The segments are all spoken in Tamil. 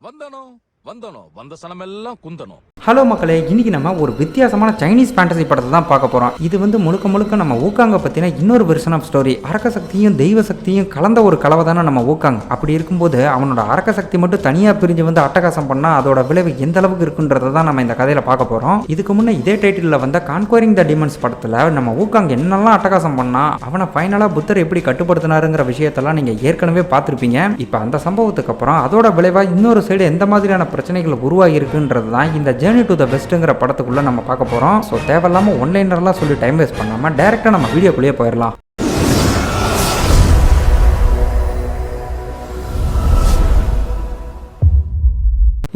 வந்த சனமெல்லாம் குந்தணும். ஹலோ மக்களே, இன்னைக்கு நம்ம ஒரு வித்தியாசமான சைனீஸ் ஃபேண்டசி படத்தை தான் பார்க்க போறோம். இது வந்து முழுக்க முழுக்க நம்ம ஊக்காங்க பத்தின இன்னொரு வெர்ஷன் ஆஃப் ஸ்டோரி. அரக்க சக்தியும் தெய்வ சக்தியும் கலந்த ஒரு கலவை தானே நம்ம ஊக்காங்க. அப்படி இருக்கும்போது அவனோட அரக்க சக்தி மட்டும் தனியா பிரிஞ்சு வந்து அட்டகாசம் பண்ணா அதோட விளைவு எந்த அளவுக்கு இருக்குன்றதை தான் நம்ம இந்த கதையில பார்க்க போறோம். இதுக்கு முன்னே இதே டைட்டில் வந்த கான்குவரிங் த டிமன்ஸ் படத்துல நம்ம ஊக்காங்க என்னெல்லாம் அட்டகாசம் பண்ணா அவனை ஃபைனலா புத்தர் எப்படி கட்டுப்படுத்தினாருங்கிற விஷயத்தெல்லாம் நீங்க ஏற்கனவே பார்த்திருப்பீங்க. இப்போ அந்த சம்பவத்துக்கு அப்புறம் அதோட விளைவா இன்னொரு சைடு எந்த மாதிரியான பிரச்சனைகள் உருவாகி இருக்குன்றது தான் இந்த ஜேர்னி டு த பெஸ்ட்ங்கிற படத்துக்குள்ள நம்ம பார்க்க போறோம். ஸோ தேவையில்லாம ஒன்லைனர்லாம் சொல்லி டைம் வேஸ்ட் பண்ணாம டைரக்டா நம்ம வீடியோக்குள்ளேயே போயிடலாம்.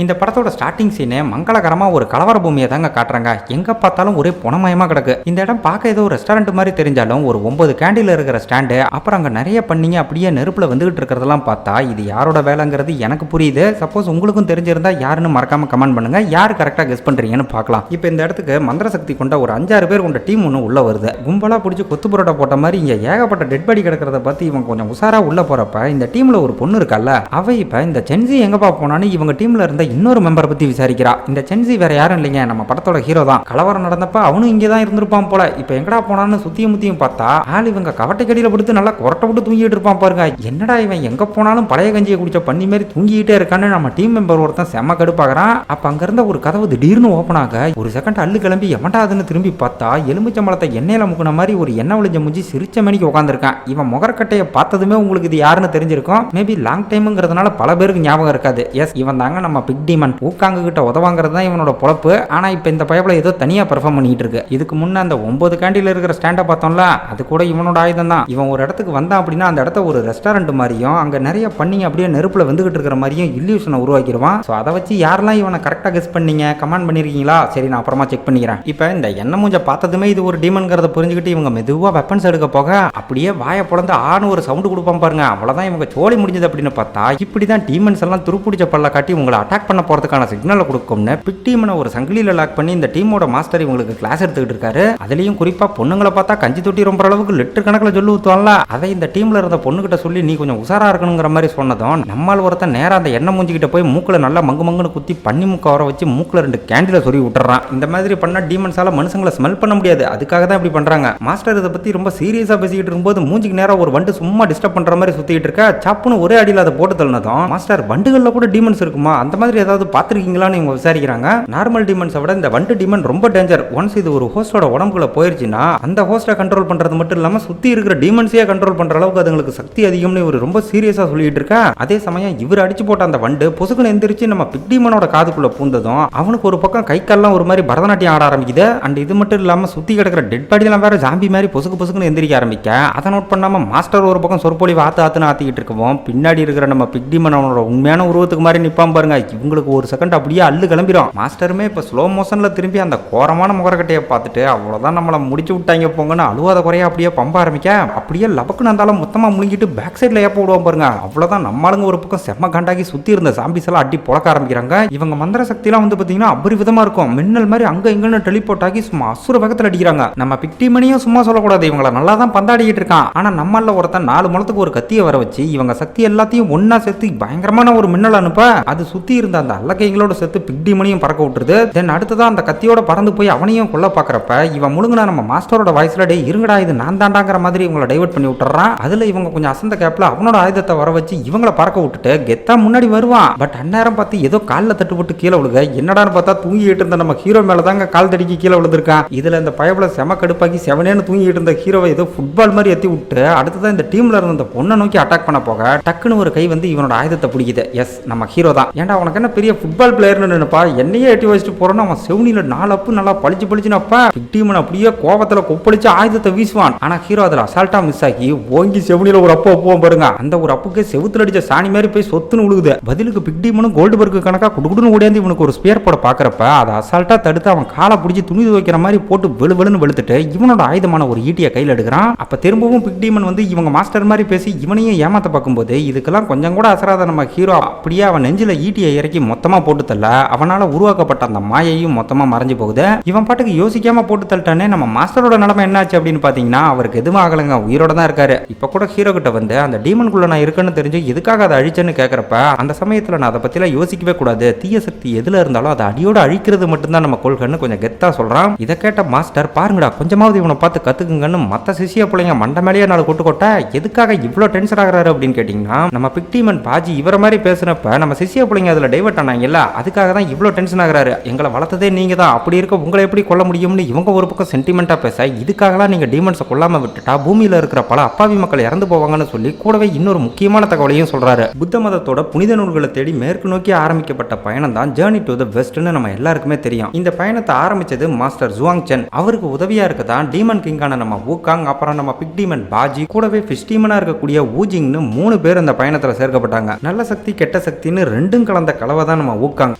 இந்த படத்தோட ஸ்டார்டிங் சீனே மங்களகரமாக ஒரு கலவர பூமியை தாங்க காட்டுறாங்க. எங்கே பார்த்தாலும் ஒரே புனமயமாக கிடக்கு. இந்த இடம் பார்க்க ஏதோ ஒரு ரெஸ்டாரண்ட் மாதிரி தெரிஞ்சாலும் ஒரு 9 கேண்டில் இருக்கிற ஸ்டாண்டு, அப்புறம் அங்கே நிறைய பண்ணிங்க அப்படியே நெருப்பில் வந்துகிட்டு இருக்கிறதெல்லாம் பார்த்தா இது யாரோட வேலைங்கிறது எனக்கு புரியுது. சப்போஸ் உங்களுக்கும் தெரிஞ்சிருந்தா யாருன்னு மறக்காம கமெண்ட் பண்ணுங்க. யார் கரெக்டாக கெஸ் பண்ணுறீங்கன்னு பார்க்கலாம். இப்போ இந்த இடத்துக்கு மந்திர சக்தி கொண்ட ஒரு 5-6 பேர் கொண்ட டீம் ஒன்று உள்ள வருது. கும்பலாக பிடிச்சி கொத்து புரோட்டா போட்ட மாதிரி இங்கே ஏகப்பட்ட டெட் பாடி கிடக்கிறத பார்த்து இவங்க கொஞ்சம் உசாரா உள்ள போறப்ப இந்த டீம்ல ஒரு பொண்ணு இருக்கல்ல, அவ இப்போ இந்த சென்சி எங்கப்பா போனான்னு இவங்க டீம்ல இருந்த இன்னொரு மெம்பரை பத்தி விசாரிக்கிறா. இந்த சென்சி வேற யாரும் இல்லைங்க, நம்ம படத்தோட ஹீரோ தான். கலவரம் நடந்தப்ப அவனும் இங்கே தான் இருந்திருப்பான் போல. இப்போ எங்கடா போனான்னு சுத்தியும் முத்தியும் பார்த்தா ஆள் இவங்க கவட்டை கடியில படுத்து நல்லா கொரட்டை விட்டு தூங்கிட்டு இருப்பான் பாருங்க. என்னடா இவன் எங்க போனாலும் பழைய கஞ்சியை குடிச்ச பண்ணி மாதிரி தூங்கிட்டே இருக்கான்னு நம்ம டீம் மெம்பர் ஒருத்தன் செம்ம கடுப்பாகிறான். அப்ப அங்க இருந்த ஒரு கதவு திடீர்னு ஓப்பன் ஆக ஒரு செகண்ட் அள்ளு கிளம்பி எவன்டாதுன்னு திரும்பி பார்த்தா எலுமிச்சம்பழத்தை எண்ணெயில முக்கின மாதிரி ஒரு எண்ணெய் விழிஞ்ச முஞ்சி சிரிச்ச மணிக்கு உட்காந்துருக்கான். இவன் முகரக்கட்டையை பார்த்ததுமே உங்களுக்கு இது யாருன்னு தெரிஞ்சிருக்கும். மேபி லாங் டைம்ங்கிறதுனால பல பேருக்கு ஞாபகம் இருக்காது. எஸ், இவன் தாங்க நம்ம பிக் டீமன். ஊக்காங்க கிட்ட உதவாங்கிறது தான் இவனோட பொழப்பு. ஆனா இப்ப இந்த பயபல ஏதோ தனியா பெர்ஃபார்ம் பண்ணிட்டு இருக்கு. இதுக்கு முன்ன அந்த 9 கேண்டில் இருக்கிற ஸ்டாண்டை பார்த்தோம்ல, அது கூட இவனோட ஆயுதம் தான். இவன் ஒரு இடத்துக்கு வந்தான் அப்படின்னா அந்த இடத்த ஒரு ரெஸ்டாரண்ட் மாதிரியும் அங்க நிறைய பண்ணிங்க அப்படியே நெருப்புல வந்துகிட்டு இருக்கிற மாதிரியும் இல்யூஷனை உருவாக்கிடுவான். ஸோ அதை வச்சு யாரெல்லாம் இவனை கரெக்டாக கெஸ் பண்ணீங்க கமெண்ட் பண்ணிருக்கீங்களா? சரி, நான் அப்புறமா செக் பண்ணிக்கிறேன். இப்போ இந்த எண்ணெய் மூஞ்ச பார்த்ததுமே இது ஒரு டீமன்கிறத புரிஞ்சுக்கிட்டு இவங்க மெதுவாக வெப்பன்ஸ் எடுக்க போக அப்படியே வாயை பொழந்து ஆன்னு ஒரு சவுண்டு கொடுப்பான் பாருங்க. அவ்வளோதான் இவங்க சோழி முடிஞ்சது அப்படின்னு பார்த்தா இப்படிதான் டீமன்ஸ் எல்லாம் துருப்பிடிச்ச பல்ல காட்டி உங்களை அட்டாக் பண்ண போறதுக்கான சிக்னலை கொடுக்கும்னு பிக் டீமனை ஒரு சங்கிலியில் லாக் பண்ணி இந்த டீமோட மாஸ்டர் இவங்களுக்கு கிளாஸ் எடுத்துக்கிட்டு இருக்காரு. அதுலயும் குறிப்பா பொண்ணுங்களை பார்த்தா கஞ்சி தொட்டி ரொம்ப அளவுக்கு லிட்டர் கணக்கில் சொல்லி ஊத்துவான்ல, அதை இந்த டீம்ல இருந்த பொண்ணுகிட்ட சொல்லி நீ கொஞ்சம் உசாரா இருக்கணுங்கிற மாதிரி சொன்னதும் நம்மால் ஒருத்தன் நேரா அந்த எண்ணெய் மூஞ்சிக்கிட்ட போய் மூக்கில் நல்லா மங்கு மங்குன்னு குத்தி பண்ணி மூக்க வர வச்சு மூக்கில் 2 கேண்டில சொல்லி விட்டுறான். இந்த மாதிரி பண்ணா டீமன்ஸால மனுஷங்களை ஸ்மெல் பண்ண முடியாது. அதுக்காக தான் இப்படி பண்றாங்க. மாஸ்டர் இதை பத்தி ரொம்ப சீரியஸா பேசிக்கிட்டு இருக்கும்போது மூஞ்சிக்கு நேரம் ஒரு வண்டு சும்மா டிஸ்டர்ப் பண்ற மாதிரி சுத்திட்டு இருக்க. சப்புன்னு ஒரே அடியில் அதை போட்டு தள்ளினதும் மாஸ்டர் வண்டுகள்ல கூட டீமன்ஸ் இருக்குமா, அந்த மாதிரி ஏதாவது பார்த்திருக்கீங்களான்னு இவங்க விசாரிக்கிறாங்க. நார்மல் டீமன்ஸை விட இந்த வண்டு டீமன் ரொம்ப டேஞ்சர். ஒன்ஸ் இது ஒரு ஹோஸ்டோட உடம்புக்குள்ள போயிருச்சுன்னா அந்த ஹோஸ்டை கண்ட்ரோல் பண்றது மட்டும் இல்லாம சுத்தி இருக்கிற டீமன்ஸையே கண்ட்ரோல் பண்ற அளவுக்கு அதுங்களுக்கு சக்தி அதிகம்னு இவர் ரொம்ப சீரியஸா சொல்லிட்டு இருக்கா. அதே சமயம் இவர் அடிச்சு போட்ட அந்த வண்டு பொசுக்குன்னு எந்திரிச்சு நம்ம பிக் டீமனோட காதுக்குள்ள பூந்ததும் அவனுக்கு ஒரு பக்கம் கை கால்லாம் ஒரு மாதிரி பரதநாட்டியம் ஆட ஆரம்பிக்குது. அண்ட் இது மட்டும் இல்லாம சுத்தி கிடக்கிற டெட் பாடியெல்லாம் வேற ஜாம்பி மாதிரி பொசுக்கு பொசுக்குன்னு எந்திரிக்க ஆரம்பிக்க அதை நோட் பண்ணாம மாஸ்டர் ஒரு பக்கம் சொற்பொழி ஆத்துன்னு ஆத்திக்கிட்டு இருக்கவும் பின்னாடி இருக்கிற நம்ம பிக் டீமன் அவனோட உண்மையான உருவத்துக்கு மாதிரி நிப்பான் பாருங்க. இவங்களுக்கு ஒரு செகண்ட் அப்படியே அள்ளு கிளம்பிடும். மாஸ்டருமே இப்போ ஸ்லோ மோஷன்ல திரும்பி அந்த கோரமான முகரக்கட்டையை பார்த்துட்டு அவ்வளோதான் நம்மளை முடிச்சு விட்டாங்க போங்கன்னு அழுவாத குறையா அப்படியே பம்ப ஆரம்பிக்க அப்படியே லபக்குன்னு இருந்தாலும் மொத்தமாக முழுங்கிட்டு பேக் சைடில் ஏப்ப விடுவோம் பாருங்க. அவ்வளோதான் நம்மளுங்க ஒரு பக்கம் செம்ம காண்டாகி சுற்றி இருந்த சாம்பிஸ் எல்லாம் அடி புழக்க ஆரம்பிக்கிறாங்க. இவங்க மந்திர சக்தியெல்லாம் வந்து பார்த்தீங்கன்னா அபரிவிதமாக இருக்கும். மின்னல் மாதிரி அங்கே இங்கன்னு டெலிபோர்ட் ஆகி சும்மா அசுர வேகத்தில் அடிக்கிறாங்க. நம்ம பிக் டீமனையும் சும்மா சொல்லக்கூடாது, இவங்களை நல்லா தான் பந்தாடிக்கிட்டு இருக்கான். ஆனால் நம்மள ஒருத்தன் 4 முழத்துக்கு ஒரு கத்தியை வர வச்சு இவங்க சக்தி எல்லாத்தையும் ஒன்னா சேர்த்து பயங்கரமான ஒரு மின்னல் அனுப்ப அது சுற்றி இருந்த அந்த அல்லக்கைகளோட சேர்த்து பிக் டீமனையும் பறக்க விட்டுருது. தென் அடுத்ததான் அந்த கத்தியோட பறந்து போய் அவனையும் கொல்ல பாக்குறப்ப இவன் முழுங்கினா நம்ம மாஸ்டரோட வாய்ஸ்ல டே இருங்கடா இது நான் தாண்டாங்கிற மாதிரி இவங்களை டைவர்ட் பண்ணி விட்டுறான். அதுல இவங்க கொஞ்சம் அசந்த கேப்ல அவனோட ஆயுதத்தை வர வச்சு இவங்களை பறக்க விட்டுட்டு கெத்தா முன்னாடி வருவான். பட் அந்நேரம் பார்த்து ஏதோ காலில் தட்டுப்பட்டு கீழே விழுக என்னடான்னு பார்த்தா தூங்கிட்டு இருந்த நம்ம ஹீரோ மேலதாங்க கால் தடிக்கி கீழே விழுந்திருக்கான். இதுல இந்த பயபல செம கடுப்பாக்கி செவனேன்னு தூங்கிட்டு இருந்த ஹீரோவை ஏதோ ஃபுட்பால் மாதிரி எத்தி விட்டு அடுத்ததான் இந்த டீம்ல இருந்த அந்த பொண்ணை நோக்கி அட்டாக் பண்ண போக டக்குன்னு ஒரு கை வந்து இவனோட ஆயுதத்தை பிடிக்குது. எஸ், நம்ம ஹீரோ தான். ஏன்டா உனக்கு என்ன பெரிய ஃபுட்பால் பிளேயர்னு நினைப்பா, என்னையே எட்டி வச்சுட்டு போறோன்னு அவன் செவனில 4 அப்பு நல்லா பளிச்சு பளிச்சுனப்பா பிக் டீமன் அப்படியே கோபத்துல கொப்பளிச்சு ஆயுதத்தை வீசுவான். ஆனா ஹீரோ அதுல அசால்ட்டா மிஸ் ஆகி ஓங்கி செவனில ஒரு அப்பு அப்புவோம் பாருங்க. அந்த ஒரு அப்புக்கே செவுத்துல அடிச்ச சாணி மாதிரி போய் சொத்துன்னு விழுகுது. பதிலுக்கு பிக் டீமனும் கோல்டுபர்க் கணக்கா குடுக்குடுன்னு ஓடியாந்து இவனுக்கு ஒரு ஸ்பியர் போட பாக்குறப்ப அதை அசால்ட்டா தடுத்து அவன் காலை பிடிச்சி துணி துவைக்கிற மாதிரி போட்டு வெளுவெளுன்னு வெளுத்துட்டு இவனோட ஆயுதமான ஒரு ஈட்டியை கையில் எடுக்கிறான். அப்ப திரும்பவும் பிக் டீமன் வந்து இவங்க மாஸ்டர் மாதிரி பேசி இவனையும் ஏமாத்த பார்க்கும்போது இதுக்கெல்லாம் கொஞ்சம் கூட அசராத நம்ம ஹீரோ அப்படியே அவன் நெஞ்சில ஈட்டியை இறக்கி இறக்கி மொத்தமா போட்டு தள்ள அவனால உருவாக்கப்பட்ட அந்த மாயையும் மொத்தமா மறைஞ்சு போகுது. இவன் பாட்டுக்கு யோசிக்காம போட்டு தள்ளிட்டானே. நம்ம மாஸ்டரோட நிலைமை என்னாச்சு அப்படின்னு பாத்தீங்கன்னா அவருக்கு எதுவும் ஆகலங்க, உயிரோட தான் இருக்காரு. இப்ப கூட ஹீரோ கிட்ட வந்து அந்த டீமனுக்குள்ள நான் இருக்குன்னு தெரிஞ்சு எதுக்காக அதை அழிச்சேன்னு கேக்குறப்ப அந்த சமயத்துல நான் அதை பத்திலாம் யோசிக்கவே கூடாது, தீய சக்தி எதுல இருந்தாலும் அதை அடியோட அழிக்கிறது மட்டும்தான் நம்ம கொள்கைன்னு கொஞ்சம் கெத்தா சொல்றான். இதை கேட்ட மாஸ்டர் பாருங்கடா கொஞ்சமாவது இவனை பார்த்து கத்துக்குங்கன்னு மத்த சிசிய பிள்ளைங்க மண்டை மேலேயே நாலு கொட்டு கொட்ட எதுக்காக இவ்வளவு டென்ஷன் ஆகுறாரு அப்படின்னு கேட்டீங்கன்னா நம்ம பிக்டீமன் பாஜி இவர மாதிரி பேசுனப்ப நம்ம சிசிய பிள்ளைங்க அதுல டைவர்ட் ஆனாங்கல்ல, அதுக்காக தான் இவ்வளவு டென்ஷன் ஆகுறாரு. எங்களை வளர்த்ததே நீங்க தான், அப்படி இருக்க உங்களை எப்படி கொல்ல முடியும்னு இவங்க ஒரு பக்கம் சென்டிமெண்டா பேச, இதுக்காகலாம் நீங்க டீமன்ஸை கொல்லாம விட்டுட்டா பூமியில இருக்கிற பல அப்பாவி மக்கள் இறந்து போவாங்கன்னு சொல்லி கூடவே இன்னொரு முக்கியமான தகவலையும் சொல்றாரு. புத்த மதத்தோட புனித நூல்களை தேடி மேற்கு நோக்கி ஆரம்பிக்கப்பட்ட பயணம் தான் ஜேர்னி டு தி வெஸ்ட்னு நம்ம எல்லாருக்குமே தெரியும். இந்த பயணத்தை ஆரம்பிச்சது மாஸ்டர் ஜுவாங் சென். அவருக்கு உதவியா இருக்கதான் டீமன் கிங்கான நம்ம வூகாங், அப்புறம் நம்ம பிக் டீமன் பாஜி, கூடவே ஃபிஷ் டீமனா இருக்கக்கூடிய வூஜிங்னு 3 பேர் இந்த பயணத்துல சேர்க்கப்பட்டாங்க. நல்ல சக்தி கெட்ட சக்தின்னு ரெண்டும் கலந்த கலவை தான் நம்ம வூகாங்.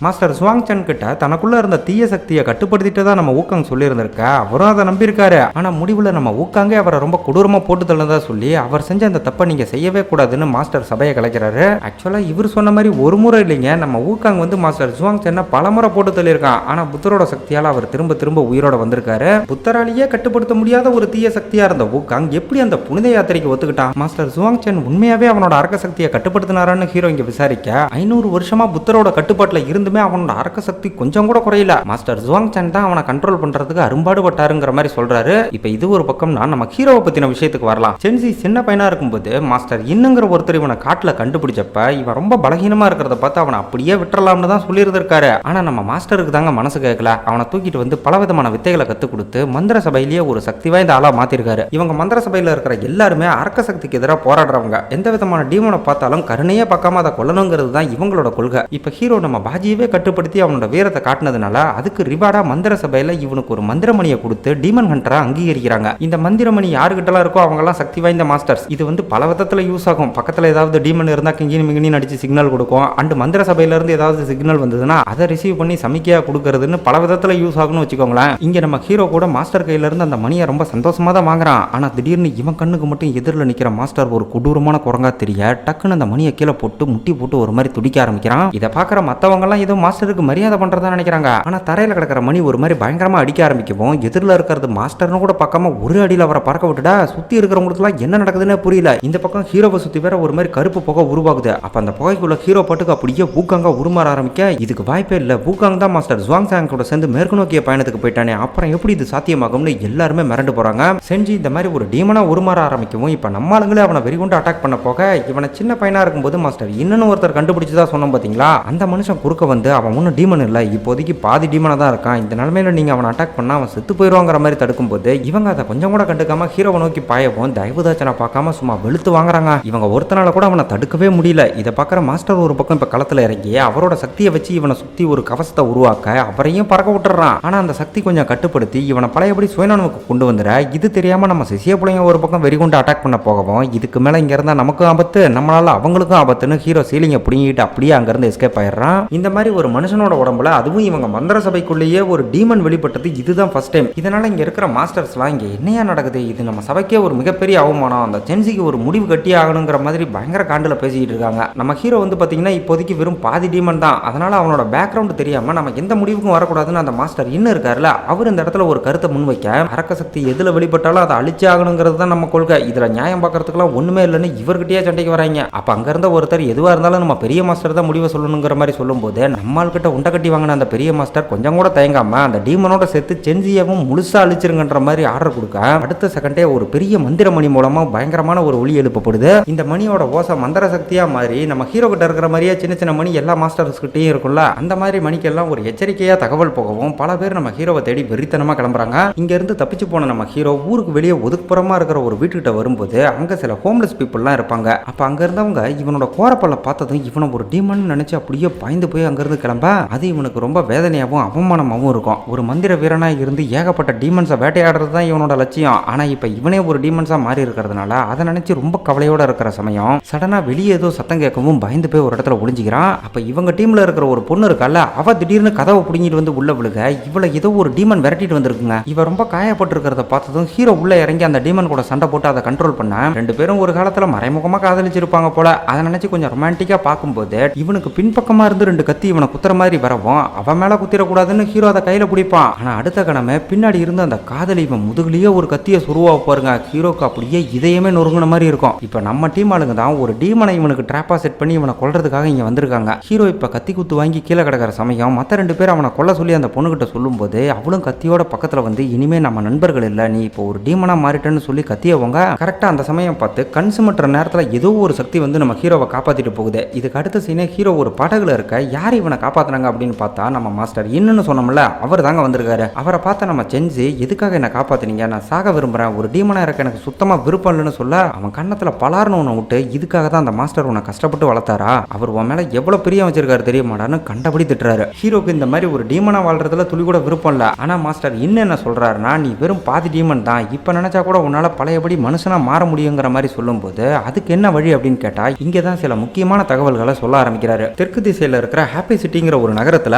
மாஸ்டர் ஜுவாங் சென் கிட்ட தனக்குள்ள இருந்த தீய சக்தியை கட்டுப்படுத்திட்டு தான் நம்ம வூகாங் சொல்லியிருந்திருக்க, அவரும் அதை நம்பியிருக்காரு. ஆனா முடிவுல நம்ம வூகாங்கே அவரை ரொம்ப கொடூரமா போட்டு தள்ளதா சொல்லி அவர் செஞ்ச அந்த தப்பை நீங்க செய்யவே கூடாதுன்னு மாஸ்டர் சபையை கலைக்கிறாரு. ஆக்சுவலா இவர் சொன்ன மாதிரி ஒரு முறை இல்லைங்க, நம்ம வூகாங் வந்து மாஸ்டர் ஜுவாங் சென்னை பலமுறை போட்டு தள்ளியிருக்கான். ஆனா புத்தரோட சக்தியால அவர் திரும்ப திரும்ப உயிரோட வந்திருக்காரு. புத்தராலேயே கட்டுப்படுத்த முடியாத ஒரு தீய சக்தியா இருந்த வூகாங் எப்படி அந்த புனித யாத்திரைக்கு ஒத்துக்கிட்டான்? மாஸ்டர் ஜுவாங் சென் உண்மையாவே அவனோட அரக்க சக்தியை கட்டுப்படுத்தினாரான்னு ஹீரோ இங்க விசாரிக்க, 500 வருஷமா புத்தரோட கட்டுப்பாட்டுல இருந்துமே அவனோட அரக்க சக்தி கொஞ்சம் கூட குறையல. மாஸ்டர் ஜுவாங் சென் தான் அவனை கண்ட்ரோல் பண்றதுக்கு அரும்பாடுபட்டாருங்கிற மாதிரி சொல்றாரு. இப்ப இது ஒரு பக்கம்னா நம்ம ஹீரோவை பத்தின விஷயத்துக்கு வரலாம். சென்சி சின்ன பையனா இருக்கும்போது மாஸ்டர் இன்னுங்கிற ஒருத்தர் இவனை காட்டுல கண்டுபிடிச்சப்ப இவன் ரொம்ப பலகீனமா இருக்கிறத பார்த்து அவனை அப்படியே விட்டுறலாம்னு தான் சொல்லியிருந்திருக்காரு. ஆனா நம்ம மாஸ்டருக்கு தாங்க மனசு கேட்கல. அவனை தூக்கிட்டு வந்து பலவிதமான வித்தைகளை கத்துக் கொடுத்து மந்திர சபையிலேயே ஒரு சக்தி வாய்ந்த ஆளா மாத்திருக்காரு. இவங்க மந்திர சபையில இருக்கிற எல்லாருமே அரக்க சக்திக்கு எதிராக போராடுறவங்க. எந்த விதமான டீமனை பார்த்தாலும் கருணையே பார்க்காம அதை கொல்லணுங்கிறது தான் இவங்களோட கொள்கை. இப்ப ஹீரோ நம்ம பாஜியவே கட்டுப்படுத்தி அவனோட வீரத்தை காட்டினதுனால அதுக்கு ரிவார்டா மந்திர சபையில இவனுக்கு ஒரு மந்திரமணியை கொடுத்து டீமன் ஹண்டரா அங்கீகரிக்கிறாங்க. இந்த மந்திரமணி யாருக்கிட்டலாம் இருக்கோ அவங்க எல்லாம் சக்தி வாய்ந்த மாஸ்டர்ஸ். இது வந்து பல விதத்துல யூஸ் ஆகும். பக்கத்துல ஏதாவது டீமன் இருந்தா கிங்கினி மிங்கினி அடிச்சு சிக்னல் கொடுக்கும். அண்ட் மந்திர சபையில இருந்து ஏதாவது சிக்னல் வந்ததுன்னா அதை ரிசீவ் பண்ணி சமிக்கையா கொடுக்கறதுன்னு பல விதத்துல யூஸ் ஆகும்னு வச்சுக்கோங்களேன். இங்க நம்ம ஹீரோ கூட மாஸ்டர் கையில இருந்து அந்த மணியை ரொம்ப சந்தோஷமா தான் வாங்குறான். ஆனா திடீர்னு இவன் கண்ணுக்கு மட்டும் எதிரில் நிக்கிற மாஸ்டர் ஒரு கொடூரமான குரங்கா தெரிய டக்குன்னு அந்த மணியை கீழே போட்டு முட்டி போட்டு ஒரு மாதிரி துடிக்க ஆரம்பிக்கிறான். இதை பாக்குற மத்தவங்க எல்லாம் ஏதோ மாஸ்டருக்கு மரியாதை பண்றதா நினைக்கிறாங்க. ஆனா தரையில கிடக்கிற மணி ஒரு மாதிரி பயங்கரமா அடிக்க ஆரம்பிக்கவும் எதிரில் இருக்கிறது மாஸ்டர்னு கூட பார்க்காம ஒரு அடியில் அவரை பறக்க விட்டுட்டா சுத்தி இருக்கிறவங்களுக்கு எல்லாம் என்ன நடக்குதுன்னு புரியல. இந்த பக்கம் ஹீரோவை சுத்தி வேற ஒரு மாதிரி கருப்பு புகை உருவாகுது. அப்ப அந்த புகைக்குள்ள ஹீரோ பாட்டுக்கு அப்படியே வூகாங்கா உருமாற ஆரம்பிக்க, இதுக்கு வாய்ப்பே இல்ல, வூகாங் தான் மாஸ்டர் ஜுவாங் சாங் கூட சேர்ந்து மேற்கு நோக்கிய பயணத்துக்கு போயிட்டானே, அப்புறம் எப்படி இது சாத்தியமாகும்னு எல்லாருமே மிரண்டு போறாங்க. செஞ்சு இந்த மாதிரி ஒரு டீமனா உருமாற ஆரம்பிக்கவும் இப்ப நம்ம ஆளுங்களே அவனை வெறிகொண்டு அட்டாக் பண்ண போக இவனை சின்ன பையனா இருக்கும்போது மாஸ்டர் இன்னும் ஒருத்தர் கண்டுபிடிச்சுதான் சொன்னோம் பாத்தீங்களா, அந்த மனுஷன் குறுக்க வந்து அவன் ஒன்னும் டீமன் இல்ல, இப்போதைக்கு பாதி டீமனா தான் இருக்கான், இந்த நிலைமையில நீங்க அவனை அட்டாக் பண்ணா அவன் செத்து போயிருவாங்கிற மாதிரி தடுக்கும் போது இவங்க அதை கொஞ்சம் கூட கண்டுக்காம ஹீரோவை நோக்கி பாயவும் தயவுதாச்சனை பார்க்காம சும்மா வெளுத்து வாங்குறாங்க. இவங்க ஒருத்தனால கூட அவனை தடுக்கவே முடியல. இதை பார்க்குற மாஸ்டர் ஒரு பக்கம் இப்ப களத்துல இறங்கி அவரோட சக்தியை வச்சு இவனை சுத்தி ஒரு கவசத்தை உருவாக்க அவரையும் பறக்க விட்டுறான். ஆனா அந்த சக்தி கொஞ்சம் கட்டுப்படுத்தி இவனை பழையபடி சுயநனவுக்கு கொண்டு வந்துட, இது தெரியாம நம்ம சிசிய பிள்ளைங்க ஒரு பக்கம் வெறிகொண்டு அட்டாக் பண்ண போகவும் இதுக்கு மேல இங்க இருந்தா நமக்கும் ஆபத்து, நம்மளால அவங்களுக்கும் ஆபத்துன்னு ஹீரோ சீலிங்க பிடிங்கிட்டு அப்படியே அங்கிருந்து எஸ்கேப் ஆயிடுறான். இந்த மாதிரி ஒரு மனுஷனோட உடம்புல அதுவும் இவங்க மந்திர சபைக்குள்ளேயே ஒரு டீமன் வெளிப்பட்டது இதுதான் ஃபர்ஸ்ட் டைம். இதனால இங்க இருக்கிற மாஸ்டர்ஸ்லாம் இங்க என்னையா நடக்குது, இது நம்ம சபைக்கே ஒரு மிகப்பெரிய அவமானம், அந்த சென்சிக்கு ஒரு முடிவு கட்டி ஆகணுங்கிற மாதிரி பயங்கர காண்டில் பேசிக்கிட்டு இருக்காங்க. நம்ம ஹீரோ வந்து பாத்தீங்கன்னா இப்போதைக்கு வெறும் பாதி டீமன் தான். அதனால அவனோட பேக்ரவுண்ட் தெரியாம நம்ம எந்த முடிவுக்கும் வரக்கூடாதுன்னு அந்த மாஸ்டர் இன்னும் இருக்காருல, அவர் இந்த இடத்துல ஒரு கருத்தை முன்வைக்க, அரக்க சக்தி எதுல வெளிப்பட்டாலும் அதை அழிச்சு ஆகணுங்கிறது தான் நம்ம கொள்கை, இதுல நியாயம் பார்க்கறதுக்குலாம் ஒண்ணுமே இல்லைன்னு இவர்கிட்டயே சண்டைக்கு வராங்க. அப்ப அங்க இருந்த ஒருத்தர் எதுவா இருந்தாலும் நம்ம பெரிய மாஸ்டர் தான் முடிவை சொல்லணுங்கிற மாதிரி சொல்லும் போது நம்மால் கிட்ட உண்டை கட்டி வாங்கின அந்த பெரிய மாஸ்டர் கொஞ்சம் கூட தயங்காம அந்த டீமனோட சேர்த்து சென்சியவும் முழுசா அழிச்சிருங்கன்ற மாதிரி ஆர்டர் கொடுக்க, அடுத்த செகண்டே ஒரு பெரிய மந்திர மணி மூலமா பயங்கரமான ஒரு ஒளி எழுப்பப்படுது. இந்த மணியோட ஓசை மந்திர சக்தியா மாறி நம்ம ஹீரோ கிட்ட இருக்கிற மாதிரியே சின்ன சின்ன மணி எல்லா மாஸ்டர்ஸ் கிட்டையும் இருக்கும்ல, அந்த மாதிரி மணிக்கெல்லாம் ஒரு எச்சரிக்கையா தகவல் போகவும் பல பேர் நம்ம ஹீரோவை தேடி வெறித்தனமா கிளம்புறாங்க. இங்க இருந்து தப்பிச்சு போன நம்ம ஹீரோ ஊருக்கு வெளியே ஒதுக்குப்புறமா இருக்கிற ஒரு வீட்டுக்கிட்ட வரும்போது அங்க சில ஹோம்லெஸ் பீப்புள்லாம் இருப்பாங்க. அப்ப அங்க இருந்தவங்க இவனோட கோரப்பல்ல பார்த்ததும் இவனை ஒரு டீமன் நினைச்சு அப்படியே பாய்ந்து போய் அங்கிருந்து கிளம்ப, அது இவனுக்கு ரொம்ப வேதனையாகவும் அவமானமாகவும் இருக்கும். ஒரு மந்திர வீரனா இருந்து ஏகப்பட்ட டீமன்ஸை வேட்டையாடுறது தான் இவனோட லட்சியம். ஆனா இப்ப இவனே ஒரு டீமன்ஸா மாறி இருக்கிறதுனால அதை நினைச்சு ரொம்ப கவலையோட இருக்கிற சமயம் சடனா வெளியே ஏதோ சத்தம் கேட்கவும் பயந்து போய் ஒரு இடத்துல ஒளிஞ்சிக்கிறான். அப்ப இவங்க டீம்ல இருக்கிற ஒரு பொண்ணு இருக்கல்ல, அவ திடீர்னு கதவை பிடிங்கிட்டு வந்து உள்ள விழுக இவளை ஏதோ ஒரு டீமன் விரட்டிட்டு வந்திருக்குங்க. இவ ரொம்ப காயப்பட்டு இருக்கிறத பார்த்ததும் ஹீரோ உள்ள இறங்கி அந்த டீமன் கூட சண்டை போட்டு அதை கண்ட்ரோல் பண்ண, ரெண்டு பேரும் ஒரு காலத்துல மறைமுகமா காதலிச்சிருப்பாங்க போல. அதை நினைச்சு கொஞ்சம் ரொமான்டிக்கா பார்க்கும்போது இவனுக்கு பின் பின்பக்கமா இருந்து 2 கத்தி இவனை குத்துற மாதிரி வரவும் அவன் மேல குத்திரக்கூடாதுன்னு ஹீரோ அதை கையில பிடிப்பான். ஆனா அடுத்த கணமே பின்னாடி இருந்து அந்த காதலி இவன் முதுகுலயே ஒரு கத்தியை சுருவா பாருங்க. ஹீரோக்கு அப்படியே இதயமே நொறுங்குன மாதிரி இருக்கும். இப்ப நம்ம டீம் ஆளுங்க தான் ஒரு டீமனை இவனுக்கு ட்ராப்பா செட் பண்ணி இவனை கொல்றதுக்காக இங்க வந்திருக்காங்க. ஹீரோ இப்ப கத்தி குத்து வாங்கி கீழே கிடக்கிற சமயம் மத்த 2 பேர் அவனை கொல்ல சொல்லி அந்த பொண்ணுகிட்ட சொல்லும் போது அவளும் கத்தியோட பக்கத்துல வந்து இனிமே நம்ம நண்பர்கள் இல்ல, நீ இப்போ ஒரு டீமனா மாறிட்டேன்னு சொல்லி கத்தியவங்க கரெக்டா அந்த சமயம் பார்த்து கண் சுமட்டுற நேரத்துல ஏதோ ஒரு சக்தி வந்து நம்ம ஹீரோவை காப்பாத்திட்டு போகுது. இதுக்கு அடுத்த சீனே ஹீரோ ஒரு படகுல இருக்க யார் இவனை காப்பாத்துனாங்க அப்படின்னு பார்த்தா நம்ம மாஸ்டர் இன்னும் சொன்னோம்ல அவர் தாங்க வந்திருக்காரு. அவரை பார்த்த நம்ம செஞ்சு எதுக்காக என்ன காப்பாத்தினீங்க, நான் சாக விரும்புறேன், ஒரு டீமனா இருக்க எனக்கு சுத்தமா விருப்பம் இல்லைன்னு சொல்ல அவன் கண்ணத்துல பலார்னு உன்னை விட்டு இதுக்காக தான் அந்த மாஸ்டர் உன்னை கஷ்டப்பட்டு வளர்த்தாரா, அவர் உன் மேல எவ்வளவு பிரியம் வச்சிருக்காரு தெரியுமாடான்னு கண்டபடி திட்டுறாரு. ஹீரோக்கு இந்த மாதிரி ஒரு டீமனா வாழ்றதுல துளி கூட விருப்பம் இல்ல. ஆனா மாஸ்டர் இன்னும் என்ன சொல்றாருன்னா, நீ வெறும் பாதி டீமன் தான், இப்ப நினைச்சா கூட உன்னால பழையபடி மனுஷனா மாற முடியுங்கிற மாதிரி சொல்லும் போது அதுக்கு என்ன வழி அப்படின்னு கேட்டா இங்கதான் சில முக்கியமான தகவல்களை சொல்ல ஆரம்பிக்கிறாரு. தெற்கு திசையில இருக்கிற ஹாப்பி சிட்டிங்கிற ஒரு நகரத்துல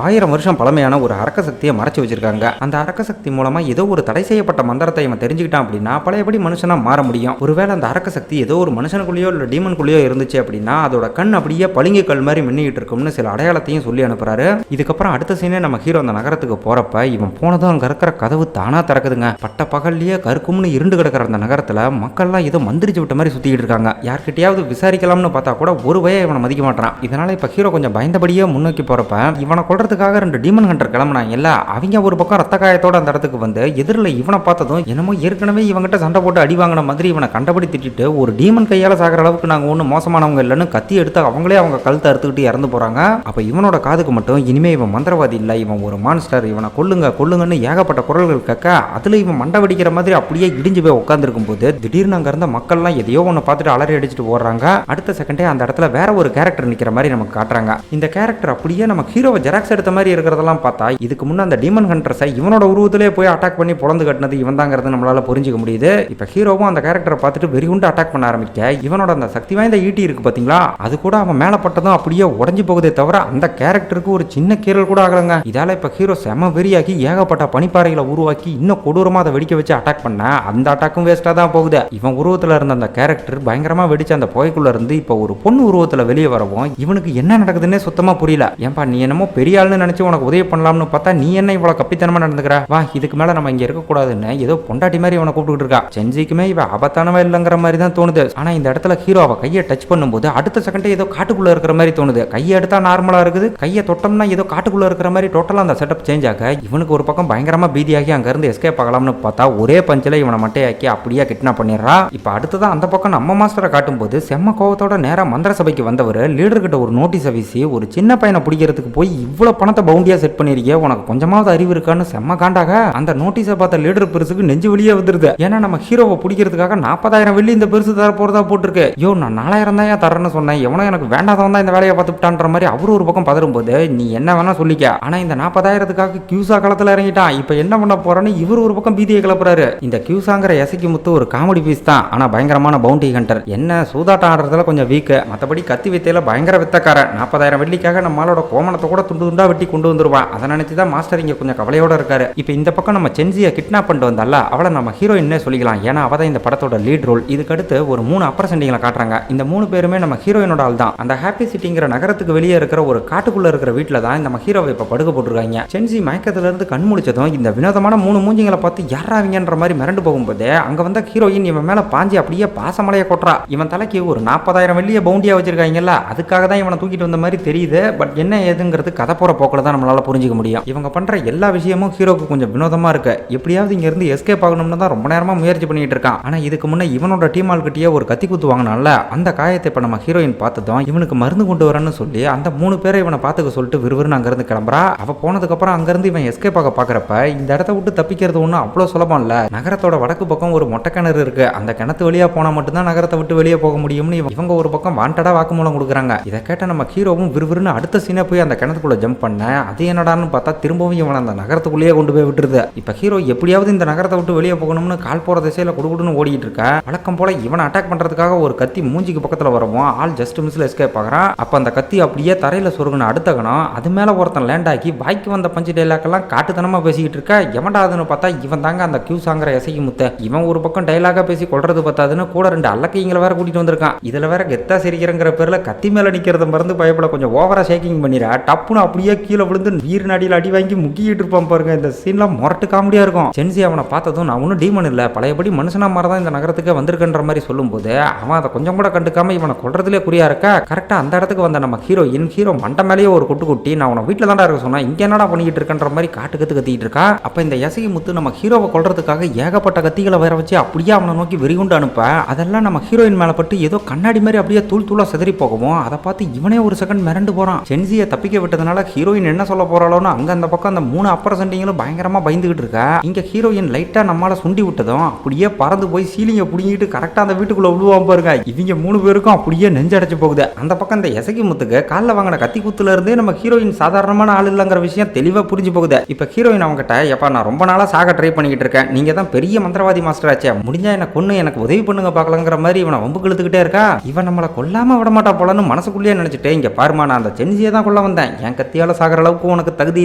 1000 வருஷம் பழமையான ஒரு அரக்க சக்தியை மறைச்சு வச்சிருக்காங்க. அந்த அரக்க சக்தி மூலமா ஏதோ ஒரு தடை செய்யப்பட்ட மந்திரத்தை இவன் தெரிஞ்சுக்கிட்டான் அப்படின்னா பழையபடி மனுஷனா மாற முடியும். ஒருவேளை அந்த அரக்க சக்தி ஏதோ ஒரு மனுஷனுக்குள்ளேயோ இல்ல டீமனுக்குள்ளேயோ இருந்துச்சு அப்படின்னா அதோட கண் அப்படியே பளிங்கு கல் மாதிரி மின்னிட்டு இருக்கும்னு சில அடையாளத்தையும் சொல்லி அனுப்புறாரு. இதுக்கப்புறம் அடுத்த சீனே நம்ம ஹீரோ அந்த நகரத்துக்கு போறப்ப இவன் போனதும் அங்க இருக்கிற கதவு தானா திறக்குதுங்க. பட்ட பகல்லையே கருக்கும்னு இருண்டு கிடக்கிற அந்த நகரத்துல மக்கள்லாம் ஏதோ மந்திரிச்சு விட்ட மாதிரி சுத்திட்டு இருக்காங்க. யார்கிட்டயாவது விசாரிக்கலாம்னு பார்த்தா கூட ஒரு வய இவனை மதிக்க மாட்டான். இதனால இப்ப ஹீரோ கொஞ்சம் பயந்தபடியே முன்னோக்கி போறப்ப இவனை கொல்றதுக்காக 2 டீமன் ஹண்டர் கிளம்புனாங்க இல்ல, அவங்க ஒரு பக்கம் ரத்த காயத்தோட அந்த இடத்துக்கு வந்து எதிரில் இவனை பார்த்ததும் என்னமோ ஏற்கனவே இவங்கிட்ட சண்டை போட்டு அடி வாங்கின மாதிரி இவனை கண்டபடி திட்டிட்டு ஒரு டீமன் கையால சாகிற அளவுக்கு நாங்க ஒன்றும் மோசமானவங்க இல்லைன்னு கத்தி எடுத்து அவங்களே அவங்க கழுத்தை அறுத்துக்கிட்டு இறந்து போறாங்க. அப்ப இவனோட காதுக்கு மட்டும் இனிமே இவன் மந்திரவாதி இல்ல, இவன் ஒரு மான்ஸ்டர், இவனை கொல்லுங்க கொல்லுங்கன்னு ஏகப்பட்ட குரல்கள் கேட்க அதுல இவன் மண்டை வெடிக்கிற மாதிரி அப்படியே இடிஞ்சு போய் உட்காந்துருக்கும் போது திடீர்னு அங்க இருந்த மக்கள்லாம் எதையோ ஒன்று பார்த்துட்டு அலறி அடிச்சுட்டு ஓடுறாங்க. அடுத்த செகண்டே அந்த இடத்துல வேற ஒரு கேரக்டர் நிக்கிற மாதிரி நமக்கு காட்டுறாங்க. இந்த கேரக்டர் அப்படியே நம்ம ஹீரோவை ஜெராக்ஸ் எடுத்த மாதிரி இருக்கிறதெல்லாம் பார்த்தா இதுக்கு முன்ன அந்த டீமன் ஹண்டர்ஸை இவனோட உருவத்திலே போய் அட்டாக் பண்ணி பொழந்து கட்டினது இவன் தாங்கிறது நம்மளால புரிஞ்சுக்க முடியுது. இப்ப ஹீரோவும் அந்த கேரக்டரை பார்த்துட்டு வெறிகுண்டு அட்டாக் பண்ண ஆரம்பிக்க இவனோட அந்த சக்தி வாய்ந்த ஈட்டி இருக்கு பாத்தீங்களா, அது கூட அவன் மேல பட்டதும் அப்படியே உடஞ்சி போகுதே தவிர அந்த கேரக்டருக்கு ஒரு சின்ன கீரல் கூட ஆகலங்க. இதால இப்ப ஹீரோ செம வெறியாகி ஏகப்பட்ட பனிப்பாறைகளை உருவாக்கி இன்னும் கொடூரமா அதை வெடிக்க வச்சு அட்டாக் பண்ண அந்த அட்டாக்கும் வேஸ்டா தான் போகுது. இவன் உருவத்துல இருந்த அந்த கேரக்டர் பயங்கரமா வெடிச்ச அந்த புகைக்குள்ள இருந்து இப்ப ஒரு பொண்ணு உருவத்துல வெளியே வரவும் இவனுக்கு என்ன நடக்குதுன்னே சுத்தமா புரியல. ஏன்பா நீ என்னமோ பெரிய ஆளுன்னு நினைச்சு உனக்கு உதவி பண்ணலாம்னு பார்த்தா நீ என்ன இவ்வளவு கப்பித்தனமா நடந்துக்கிற, வா இதுக்கு மேல நம்ம இங்க இருக்க கூடாதுன்னு ஏதோ பொண்டாட்டி மாதிரி இவனை கூப்பிட்டு இருக்கா. செஞ்சிக்குமே இவ ஆபத்தானவ இல்லைங்கிற மாதிரி தான் தோணுது. ஆனா இந்த இடத்துல ஹீரோ அவ கையை டச் பண்ணும்போது அடுத்த செகண்டே ஏதோ காட்டுக்குள்ள இருக்கிற மாதிரி தோணுது. கையை எடுத்தா நார்மலா இருக்குது, கையை தொட்டோம்னா ஏதோ காட்டுக்குள்ள இருக்கிற மாதிரி டோட்டலா அந்த செட்டப் சேஞ்ச் ஆக இவனுக்கு ஒரு பக்கம் பயங்கரமா பீதியாகி அங்க இருந்து எஸ்கேப் ஆகலாம்னு பார்த்தா ஒரே பஞ்சில இவனை மட்டையாக்கி அப்படியே கிட்னாப் பண்ணிடுறா. இப்ப அடுத்ததான் அந்த பக்கம் நம்ம மாஸ்டரை காட்டும் போது செம்ம கோவத்தோட நேரா மந்திர சபைக்கு வந்தவர் லீடர் கிட்ட ஒரு நோட்டீஸ் வீசி ஒரு சின்ன பையனை பிடிக்கிறதுக்கு போய் இவ்வளவு பணத்தை பவுண்டியா செட் பண்ணிருக்கே, உனக்கு கொஞ்சமாவது அறிவு இருக்கான்னு செம்ம காண்டாக அந்த நோட்டீஸை பார்த்த லீடர் பெருசுக்கு நெஞ்சு வெளியே வந்துருது. ஏன்னா நம்ம ஹீரோவை பிடிக்கிறதுக்காக 40,000 வெள்ளி இந்த பெருசு தர போறதா போட்டிருக்கு. யோ நான் 4,000 தான் தரேன்னு சொன்னேன், எவனோ எனக்கு வேண்டாதவன் தான் இந்த வேலையை பார்த்துட்டான்ற மாதிரி அவரு ஒரு பக்கம் பதறும் போது நீ என்ன வேணா சொல்லிக்க, ஆனா இந்த 40,000க்காக கியூசா களத்துல இறங்கிட்டான், இப்ப என்ன பண்ண போறேன்னு இவர் ஒரு பக்கம் பீதியை கிளப்புறாரு. இந்த கியூசாங்கிற எசைக்கு முத்து ஒரு காமெடி பீஸ் தான், ஆனா பயங்கரமான பவுண்டி ஹண்டர். என்ன சூதாட்டம் ஆடுறதுல கொஞ்சம் வீக்கு, மற்றபடி கத்தி வித்தையில பயங்கர வித்தக்காரன். 40,000 வெள்ளிக்காக நம்மளோட கோமணத்தை கூட துண்டு துண்டா வெட்டி கொண்டு வந்துருவான். அதை நினைச்சுதான் மாஸ்டர் இங்க கொஞ்சம் கவலையோட இருக்காரு. இப்ப இந்த பக்கம் நம்ம சென்சியை கிட்னாப் பண்ணிட்டு வந்தால அவளை நம்ம ஹீரோயின்னே சொல்லிக்கலாம், ஏன்னா அவ தான் இந்த படத்தோட லீட் ரோல். இதுக்கு அடுத்து ஒரு 3 அப்பர் சென்டிங்களை காட்டுறாங்க. இந்த 3 பேருமே நம்ம ஹீரோயினோட ஆள் தான். அந்த ஹாப்பி சிட்டிங்கிற நகரத்துக்கு வெளியே இருக்கிற ஒரு காட்டுக்குள்ள இருக்கிற வீட்டுல தான் நம்ம ஹீரோவை இப்ப படுக்க போட்டுருக்காங்க. சென்சி மயக்கத்துல இருந்து கண் முழிச்சதும் இந்த வினோதமான 3 மூஞ்சிங்களை பார்த்து யாராவீங்கன்ற மாதிரி மிரண்டு போகும்போது அங்க வந்த ஹீரோயின் இவன் மேல பாஞ்சி அப்படியே பாசமலைய கொட்டுறா. இவன் தலைக்கு ஒரு 40,000 வெள்ளிய பவுண்டியா வச்சிருக்காங்கல்ல, அதுக்காக தான் இவனை தூக்கிட்டு வந்த மாதிரி தெரியுது. பட் என்ன ஏதுங்கிறது கதை போற போக்கில் தான் நம்மளால புரிஞ்சுக்க முடியும். இவங்க பண்ற எல்லா விஷயமும் ஹீரோக்கு கொஞ்சம் வினோதமா இருக்கு. எப்படியாவது இங்க இருந்து எஸ்கேப் ஆகணும்னு தான் ரொம்ப நேரமா முயற்சி பண்ணிட்டு இருக்கான். ஆனா இதுக்கு முன்ன இவனோட டீம் ஆள்கிட்டயே ஒரு கத்தி குத்து வாங்கினால அந்த காயத்தை இப்ப நம்ம ஹீரோயின் பார்த்ததும் இவனுக்கு மருந்து கொண்டு வரேன்னு சொல்லி அந்த 3 பேரை இவனை பார்த்துக்க சொல்லிட்டு விறுவிறுன்னு அங்கிருந்து கிளம்புறா. அவ போனதுக்கு அப்புறம் அங்கிருந்து இவன் எஸ்கேப் ஆக பாக்குறப்ப இந்த இடத்த விட்டு தப்பிக்கிறது ஒன்றும் அவ்வளவு சுலபம் இல்ல. நகரத்தோட வடக்கு பக்கம் ஒரு மொட்டை கிணறு இருக்கு, அந்த கிணத்து வழியா போனா மட்டும்தான் நகரத்தை விட்டு வெளியே போக முடியும்னு இவங்க ஒரு பக்கம் வாண்டடா வாக்குமூலம் கொடுக்குறாங்க. இதை கேட்ட நம்ம ஹீரோவும் விறுவிறுன்னு அடுத்த சீனை போய் அந்த கிணத்துக்குள்ள ஜம்ப் பண்ண அது என்னடான்னு பார்த்தா திரும்பவும் இவன் அந்த நகரத்துக்குள்ளேயே கொண்டு போய் விட்டுருது. இப்ப ஹீரோ எப்படியாவது இந்த நகரத்தை விட்டு வெளியே போகணும்னு கால் போற திசையில குடுகுடுன்னு ஓடிட்டு இருக்க. வழக்கம் போல இவனை அட்டாக் பண்றதுக்காக ஒரு கத்தி மூஞ்சிக்கு பக்கத்துல வரவும் ஆள் ஜஸ்ட் மிஸ்ல எஸ்கேப் ஆகிறான். அப்ப அந்த கத்தி அப்படியே தரையில சொருகுன அடுத்த கணம் அது மேல ஒருத்தன் லேண்ட் ஆகி வாய்க்கு வந்த பஞ்சு டைலாக்கெல்லாம் காட்டுத்தனமா பேசிக்கிட்டு இருக்க. எவன்டாதுன்னு பார்த்தா இவன் தாங்க அந்த கியூசாங்கிற எசைக்கு முத்த. இவன் ஒரு பக்கம் டைலாகா பேசி கொள்றது பார்த்தாதுன்னு கூட 2 அல்லக்கைங்களை வேற கூட்டிட்டு வந்திருக்கான். இதுல வேற கெத்தா சிரிக்கிறங்கிற பேர்ல கத்தி மேல நிக்கிறத மறந்து பயப்பட கொஞ்சம் ஓவரா ஷேக்கிங் பண்ணிடுறா டப்புன்னு அப்படியே கீழே விழுந்து நீர் நடியில் அடி வாங்கி முக்கிட்டு இருப்பான் பாருங்க. இந்த சீன்லாம் முரட்டு காமெடியா இருக்கும். சென்சி அவனை பார்த்ததும் நான் ஒன்றும் டீமன் இல்லை பழையபடி மனுஷனா மாதிரி தான் இந்த நகரத்துக்கு வந்திருக்குன்ற மாதிரி சொல்லும்போது அவன் அதை கொஞ்சம் கூட கண்டுக்காம இவனை கொல்றதுலேயே குறியா இருக்கா. கரெக்டா அந்த இடத்துக்கு வந்த நம்ம ஹீரோ மண்டை மேலேயே ஒரு குட்டி நான் உன வீட்டில் தான்டா இருக்க சொன்னா இங்க என்னடா பண்ணிக்கிட்டு இருக்கன்ற மாதிரி கத்திட்டு இருக்கா. அப்ப இந்த எசகி முத்து நம்ம ஹீரோவை கொல்றதுக்காக ஏகப்பட்ட கத்திகளை வேற வச்சு அப்படியே அவனை நோக்கி வெறிகுண்டு அனுப்ப அதெல்லாம் நம்ம ஹீரோயின் மேல பட்டு ஏதோ கண்ணாடி மாதிரி அப்படியே தூளா செதறி போகவும் அதை பார்த்து இவனே ஒரு செகண்ட் மிரண்டு போறான். சென்சியை தப்பிக்க விட்டதுனால ஹீரோயின் என்ன சொல்ல போறாளோன்னு அங்க அந்த பக்கம் அந்த 3 அப்பர் சென்டிங்களும் பயங்கரமா பயந்துகிட்டு இருக்கா. இங்க ஹீரோயின் லைட்டா நம்மளால சுண்டி விட்டதும் அப்படியே பறந்து போய் சீலிங்க புடிங்கிட்டு கரெக்டா அந்த வீட்டுக்குள்ள விழுவாம பாருங்க. இவங்க 3 பேருக்கும் அப்படியே நெஞ்சடைச்சு போகுது. அந்த பக்கம் இந்த எசகி முத்துக்கு காலில் வாங்கின கத்தி குத்துல இருந்தே நம்ம ஹீரோயின் சாதாரணமான ஆள் இல்லைங்கிற விஷயம் தெளிவா புரிஞ்சு போகுது. இப்ப ஹீரோயின் அவங்ககிட்ட எப்ப நான் ரொம்ப நாளா சாக ட்ரை பண்ணிக்கிட்டு இருக்கேன் நீங்க தான் பெரிய மந்திரவாதி மாஸ்டர் ஆச்சே முடிஞ்சா என்ன கொன்னு எனக்கு உதவி பண்ணுங்க பாக்கலங்கிற மாதிரி இவனை வம்பு இழுத்துக்கிட்டே இருக்கா. இவன் நம்மளை கொல்லாம விட மாட்டா போலன்னு மனசுக்குள்ளேயே நினைச்சிட்டு இங்க பாருமா நான் அந்த சென்சியை தான் கொள்ள வந்தேன் என் கத்தியால சாகிற அளவுக்கு உனக்கு தகுதி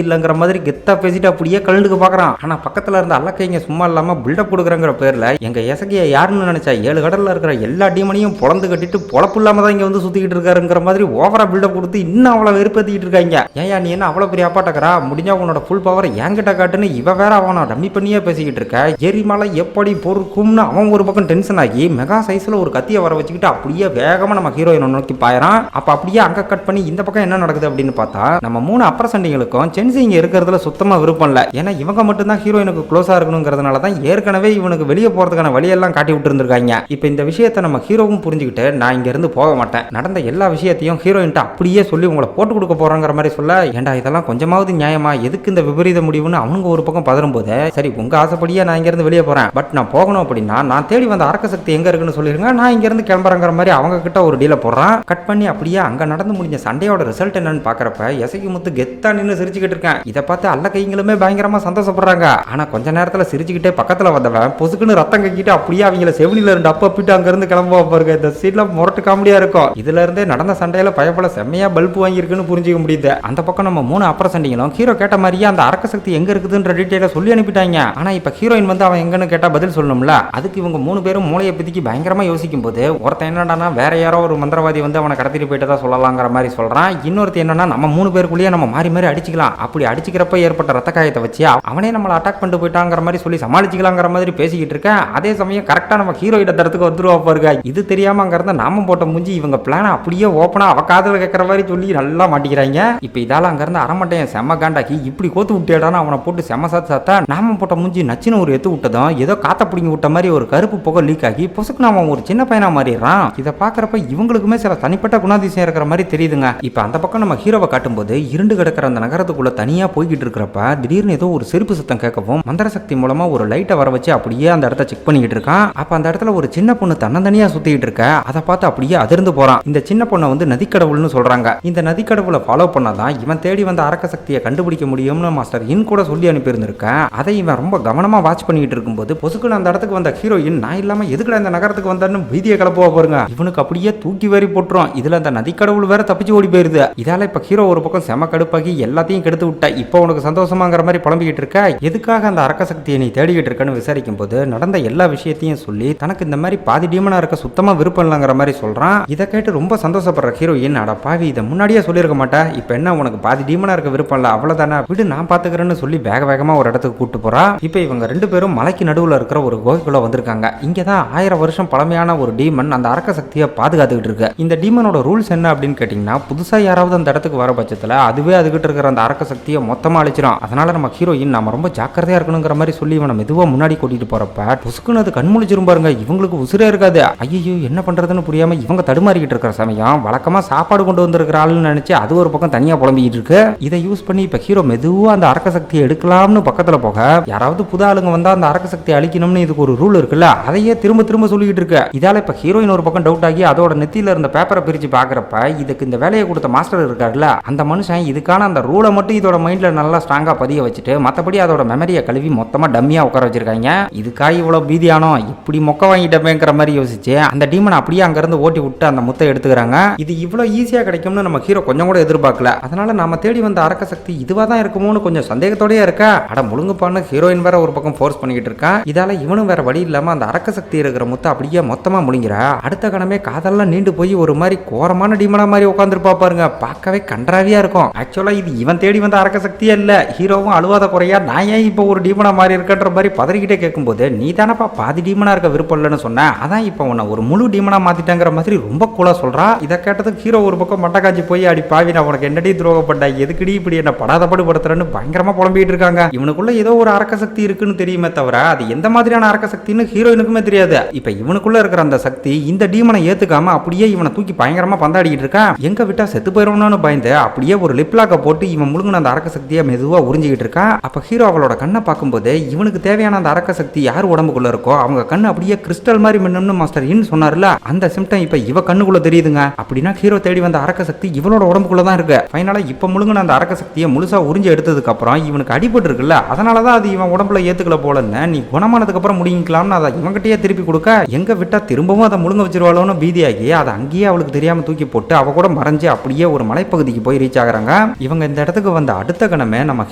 இல்லைங்கிற மாதிரி கெத்தா பேசிட்டு அப்படியே கழுண்டுக்கு பாக்குறான். ஆனா பக்கத்துல இருந்த அல்லக்கைங்க சும்மா இல்லாம பில்டப் கொடுக்குறங்கிற பேர்ல எங்க எசகிய யாருன்னு நினைச்சா 7 கடல்ல இருக்கிற எல்லா டீமனையும் பொழந்து கட்டிட்டு பொழப்பு இல்லாம தான் இங்க வந்து சுத்திக்கிட்டு இருக்காருங்கிற மாதிரி ஓவரா பில்டப் கொடுத்து இன்னும் அவளை வெறுப்பேத்திட்டு இருக்காங்க. ஏயா நீ என்ன அவ்வளவு பெரிய அப்பாட்டக்கரா முடிஞ்சா உன்னோட ஃபுல் பவர் என்கிட்ட காட்டுன்னு இவ வேற அவனை டம்மி பண்ணியே பேசிக்கிட்டு இருக்க. எரிமலை எப்படி பொறுக்கும்னு அவன் ஒரு பக்கம் டென்ஷன் ஆகி மெகா சைஸ்ல ஒரு கத்தியை வர வச்சுக்கிட்டு அப்படியே வேகமா நம்ம ஹீரோயினை நோக்கி பாயறான். அப்ப அப்படியே அங்க கட் பண்ணி இந்த பக்கம் என்ன நடக்குது அப்படின்னு பார்த்தா நம்ம 3 அப்பர் சண்டிகளுக்கும் சென்சி இங்க இருக்கிறதுல சுத்தமா விருப்பம் இல்ல. ஏன்னா இவங்க மட்டும் தான் ஹீரோயினுக்கு க்ளோஸா இருக்கணுங்கிறதுனால தான் ஏற்கனவே இவனுக்கு வெளியே போறதுக்கான வழியெல்லாம் காட்டி விட்டு இருந்திருக்காங்க. இப்ப இந்த விஷயத்தை நம்ம ஹீரோவும் புரிஞ்சுக்கிட்டு நான் இங்க இருந்து போக மாட்டேன் நடந்த எல்லா விஷயத்தையும் ஹீரோயின்ட்ட அப்படியே சொல்லி உங்களை போட்டு கொடுக்க போறாங்கிற மாதிரி சொல்ல ஏண்டா இதெல்லாம் கொஞ்சமாவது நியாயமா எதுக்கு இந்த விபரீத முடிவுன்னு அவனுங்க ஒரு பக்கம் பதறும் போது சரி உங்க ஆசைப்படியே நான் இங்க இருந்து வெளியே போறேன் பட் நான் போகணும் அப்படின்னா நான் தேடி வந்த அரக்க சக்தி எங்க இருக்குன்னு சொல்லிருங்க நான் இங்க இருந்து கிளம்புறங்கிற மாதிரி அவங்க கிட்ட ஒரு டீல போடுறான். கட் பண்ணி அப்படியே அங்க நடந்து முடிஞ்ச சண்டையோட ரிசல்ட் என்னன்னு பாக்குறப்ப எசகி முத்து கெத்தா நின்று சிரிச்சுக்கிட்டு இருக்கேன். இதை பார்த்து அல்ல கைங்களுமே பயங்கரமா சந்தோஷப்படுறாங்க. ஆனா கொஞ்ச நேரத்துல சிரிச்சுக்கிட்டே பக்கத்துல வந்தவன் பொசுக்குன்னு ரத்தம் கக்கிட்டு அப்படியே அவங்கள செவனில இருந்து அப்பிட்டு அங்க இருந்து கிளம்புவா பாருங்க. இந்த சீட்ல முரட்டு காமெடியா இருக்கும். இதுல இருந்தே நடந்த சண்டையில பயப்பட செம்மையா பல்பு வாங்கியிருக்குன்னு புரிஞ்சுக்க முடியுது. அந்த பக்கம் நம்ம 3 அப்பர் சண்டிகளும் ஹீரோ கேட்ட மாதிரியே அந்த அரக்க சக்தி எங்க இருக்குதுன்ற டீடைல சொல்லி அனுப்பிட்டாங்க. ஆனா இப்ப ஹீரோயின் வந்து அவன் எங்கன்னு கேட்டா பதில் சொல்லணும்ல. அதுக்கு இவங்க 3 பேரும் மூளையை பிதிக்கி பயங்கரமா யோசிக்கும் போது ஒருத்தன் என்னடானா வேற யாரோ ஒரு மந்திரவாதி வந்து அவனை கடத்திட்டு போயிட்டதா சொல்லலாங்கிற மாதிரி சொல்றான். இன்னொருத்த என்னன்னா நம்ம 3 பேருக்குள்ளேயே நம்ம மாறி மாறி அடிச்சுக்கலாம் அப்படி அடிச்சுக்கிறப்ப ஏற்பட்ட ரத்த காயத்தை வச்சு அவனே நம்மளை அட்டாக் பண்ணிட்டு போயிட்டாங்கிற மாதிரி சொல்லி சமாளிச்சுக்கலாங்கிற மாதிரி பேசிக்கிட்டு இருக்கேன். அதே சமயம் கரெக்டா நம்ம ஹீரோயிட தரத்துக்கு வந்துருவா பாருங்க. இது தெரியாம அங்க இருந்த நாம போட்ட முஞ்சி இவங்க பிளான அப்படியே ஓப்பனா அவ காதல கேட்கற மாதிரி சொல்லி நல்லா மாட்டிக்கிறாங்க. இப்ப இதால அங்க இருந்து அரமட்டையன் செம்ம காண்டாக்கி இப்படி கோத்து விட்டேடான்னு அவனை போட்டு செம்ம சாத்தா நாம போட்ட முஞ்சி நச்சுன்னு ஒரு எத்து விட்டதும் ஏதோ காத்த பிடிங்கி விட்ட மாதிரி ஒரு கருப்பு புகை லீக் ஆகி பொசுக்கு நாம ஒரு சின்ன பையனா மாறிடுறான். இதை பாக்குறப்ப இவங்களுக்குமே சில தனிப்பட்ட குணாதிசயம் இருக்கிற மாதிரி தெரியுதுங்க. இப்ப அந்த பக்கம் நம்ம ஹீரோவை காட்டும்போது இருண்டு கிடக்கிற அந்த நகரத்துக்குள்ள தனியா போய்கிட்டு இருக்கிறப்ப திடீர்னு ஏதோ ஒரு செருப்பு சத்தம் கேட்கவும் மந்திர சக்தி மூலமா ஒரு லைட்டை வர வச்சு அப்படியே அந்த இடத்த செக் பண்ணிக்கிட்டு இருக்கான். அப்ப அந்த இடத்துல ஒரு சின்ன பொண்ணு தன்னந்தனியா சுத்திட்டு இருக்க. அதை பார்த்து அப்படியே அதிர்ந்து போறான். இந்த சின்ன பொண்ணை வந்து நதிக்கடவுள்னு சொல்றாங்க. இந்த நதிக்கடவுளை ஃபாலோ பண்ணாதான் இவன் தேடி வந்த அரக்க சக்தியை கண்டுபிடிக்க முடியும்னு மாஸ்டர் இன் கூட சொல்லி அனுப்பியிருந்திருக்கேன். அதை இவன் ரொம்ப கவனமா வாட்ச் பண்ணிட்டு இருக்கும்போது பொசுக்குன்னு அந்த இடத்துக்கு வந்த ஹீரோயின் நான் இல்லாம எதுக்குடா இந்த நகரத்துக்கு வந்தான்னு வீதியை கிளப்புவா பாருங்க. இவனுக்கு அப்படியே தூக்கி வேறி போட்டுரும். இதுல அந்த நதிக்கடவுள் வேற தப்பிச்சு ஓடி போயிருது. இதால இப்ப ஹீரோ ஒரு பக்கம் செம கடுப்பாகி எல்லாத்தையும் கெடுத்து விட்டா இப்போ உனக்கு சந்தோஷமாங்கிற மாதிரி புலம்பிக்கிட்டு இருக்க. எதுக்காக அந்த அரக்க சக்தியை நீ தேடிக்கிட்டு இருக்கன்னு விசாரிக்கும் போது நடந்த எல்லா விஷயத்தையும் சொல்லி தனக்கு இந்த மாதிரி பாதி டீமனா இருக்க சுத்தமா விருப்பம் இல்லைங்கிற மாதிரி சொல்றான். இதை கேட்டு ரொம்ப சந்தோஷப்படுற ஹீரோயின் அட பாவி இதை முன்னாடியே சொல்லியிருக்க மாட்டேன் இப்ப என்ன உனக்கு பாதி டீமனா இருக்க விருப்பம் இல்ல அவ்வளவுதானே விடு நான் பாத்துக்கிறேன்னு சொல்லி வேக வேகமா ஒரு இடத்துக்கு கூட்டு போறா. இப்ப இவங்க 2 பேரும் மலைக்கு நடுவுல இருக்கிற ஒரு கோயிலுக்குள்ள வந்திருக்காங்க. இங்கதான் 1000 வருஷம் பழமையான ஒரு டீமன் அந்த அரக்க சக்தியை பாதுகாத்துக்கிட்டு இருக்கு. இந்த டீமனோட ரூல்ஸ் என்ன அப்படின்னு கேட்டீங்கன்னா புதுசா யாராவது அந்த இடத்துக்கு வர பட்சத்துல அதுவே அதுகிட்ட இருக்கிற அந்த அரக்க சக்தியை மொத்தமா அழிச்சிடும். அதனால நம்ம ஹீரோயின் நாம ரொம்ப ஜாக்கிரதையா இருக்கணுங்கிற மாதிரி சொல்லி இவனை மெதுவா முன்னாடி கூட்டிட்டு போறப்ப புசுக்குன்னு அது கண்முழிச்சிரும் பாருங்க. இவங்களுக்கு உசுரே இருக்காது. ஐயோ என்ன பண்றதுன்னு புரியாம இவங்க தடுமாறிக்கிட்டு இருக்கிற சமயம் வழக்கமா சாப்பாடு கொண்டு வந்திருக்கிற ஆளுன்னு நினைச்சு அது ஒரு பக்கம் தனியா புலம்பிக்கிட்டு இருக்கு. இதை யூஸ் பண்ணி இப்ப ஹீரோ மெதுவா அந்த அரக்க சக்தியை எடுக்கலாம்னு பக்கத்துல போக யாராவது புது ஆளுங்க வந்தா அந்த அரக்க சக்தியை அழிக்கணும்னு இதுக்கு ஒரு ரூல் இருக்குல்ல அதையே திரும்ப திரும்ப சொல்லிக்கிட்டு இருக்கு. இதால இப்ப ஹீரோயின் ஒரு பக்கம் டவுட் ஆகி அதோட நெத்தியில இருந்த பேப்பரை பிரிச்சு பாக்குறப்ப இதுக்கு இந்த வேலையை கொடுத்த மாஸ்டர் இருக்காருல்ல அந்த மனுஷன் இதுக்கான அந்த ரூலை மட்டும் இதோட மைண்ட்ல நல்லா ஸ்ட்ராங்கா பதிய வச்சுட்டு மத்தபடி அதோட மெமரியை கழுவி மொத்தமா டம்மியா உட்கார வச்சிருக்காங்க. இதுக்காக இவ்வளவு பீதியானோ இப்படி மொக்க வாங்கிட்டமேங்கிற மாதிரி யோசிச்சு அந்த டீமன் அப்படியே அங்க இருந்து ஓட்டி விட்டு அந்த முத்தை எடுத்துக்கிறாங்க. இது இவ்வளவு ஈஸியா கிடைக்கும்னு நம்ம ஹீரோ கொஞ்சம் கூட எதிர்பார்க்கல. அதனால நாம தேடி வந்த அரக்க சக்தி இதுவா தான் இருக்குமோன்னு கொஞ்சம் சந்தேகத்தோடயே இருக்கா. அட முழுங்குப்பான்னு ஹீரோயின் வேற ஒரு பக்கம் ஃபோர்ஸ் பண்ணிக்கிட்டு இருக்கா. இதால இவனும் வேற வழி இல்லாம அந்த அரக்க சக்தி இருக்கிற முத்தை அப்படியே மொத்தமா முழுங்கிறா. அடுத்த கணமே காதெல்லாம் நீண்டு போய் ஒரு மாதிரி கோரமான டீமனா மாதிரி உட்காந்துருப்பா பாருங்க, பார்க்கவே கன்றாவியா இருக்கும். ஆக்சுவலா இது இவன் தேடி வந்த அரக்க சக்தியே இல்ல. ஹீரோவும் அழுவாத குறையா நான் ஏன் இப்போ ஒரு டீமனா மாறி இருக்கன்ற மாதிரி பதறிக்கிட்டே கேட்கும்போது, நீ தானப்பா பாதி டீமனா இருக்க விருப்பம் இல்லைன்னு சொன்ன, அதான் இப்போ உன்னை ஒரு முழு டீமனா மாத்திட்டேங்கிற மாதிரி ரொம்ப கூலா சொல்றா. இதை கேட்டதுக்கு ஹீரோ ஒரு பக்கம் மட்டக்காஞ்சி போய் அடி பாவி நான் உனக்கு என்னடி துரோகப்பட்ட, எதுக்கடி இப்படி என்ன படாதப்படு படுத்துறன்னு பயங்கரமா புலம்பிட்டு இருக்காங்க. இவனுக்குள்ள ஏதோ ஒரு அரக்க சக்தி இருக்குன்னு தெரியுமே தவிர அது எந்த மாதிரியான அரக்க சக்தின்னு ஹீரோயினுக்குமே தெரியாது. இப்ப இவனுக்குள்ள இருக்கிற அந்த சக்தி இந்த டீமனை ஏத்துக்காம அப்படியே இவனை தூக்கி பயங்கரமா பந்தாடிக்கிட்டு இருக்கான். எங்க விட்டா செத்து போயிடணும்னு பயந்து அப்படியே ஒரு லிப்லாக்க போட்டு இவன் முழுங்கின அந்த அரக்க சக்தியை மெதுவா உறிஞ்சிக்கிட்டு இருக்கான். அப்ப ஹீரோ அவளோட கண்ணை பார்க்கும்போது இவனுக்கு தேவையான அந்த அரக்க சக்தி யார் உடம்புக்குள்ள இருக்கோ அவங்க கண்ணு அப்படியே கிறிஸ்டல் மாதிரி மின்னணும்னு மாஸ்டர் இன் சொன்னார்ல, அந்த சிம்டம் இப்ப இவ கண்ணுக்குள்ள தெரியுதுங்க. அப்படின்னா ஹீரோ தேடி வந்த அரக்க சக்தி இவளோட உடம்புக்குள்ள தான் இருக்கு. ஃபைனலா இப்ப முழுங்கின அந்த அரக்க சக்தியை முழுசா உறிஞ்சி எடுத்ததுக்கு அப்புறம் இவனுக்கு அடிபட்டு இருக்குல்ல, அதனாலதான் அது இவன் உடம்புல ஏத்துக்கல போலன்னு, நீ குணமானதுக்கு அப்புறம் முடிங்கலாம்னு அதை இவங்கிட்டயே திருப்பி கொடுக்க, எங்க விட்டா திரும்பவும் அதை முழுங்க வச்சிருவாளோன்னு பீதியாகி அதை அங்கேயே அவளுக்கு தெரியாம தூக்கி போட்டு அவ கூட மறைஞ்சு அப்படியே ஒரு மலைப்பகுதிக்கு போய் ரீச் ஆகுறாங்க. இவங்க இந்த இடத்துக்கு வந்த அடுத்த கணமே நம்ம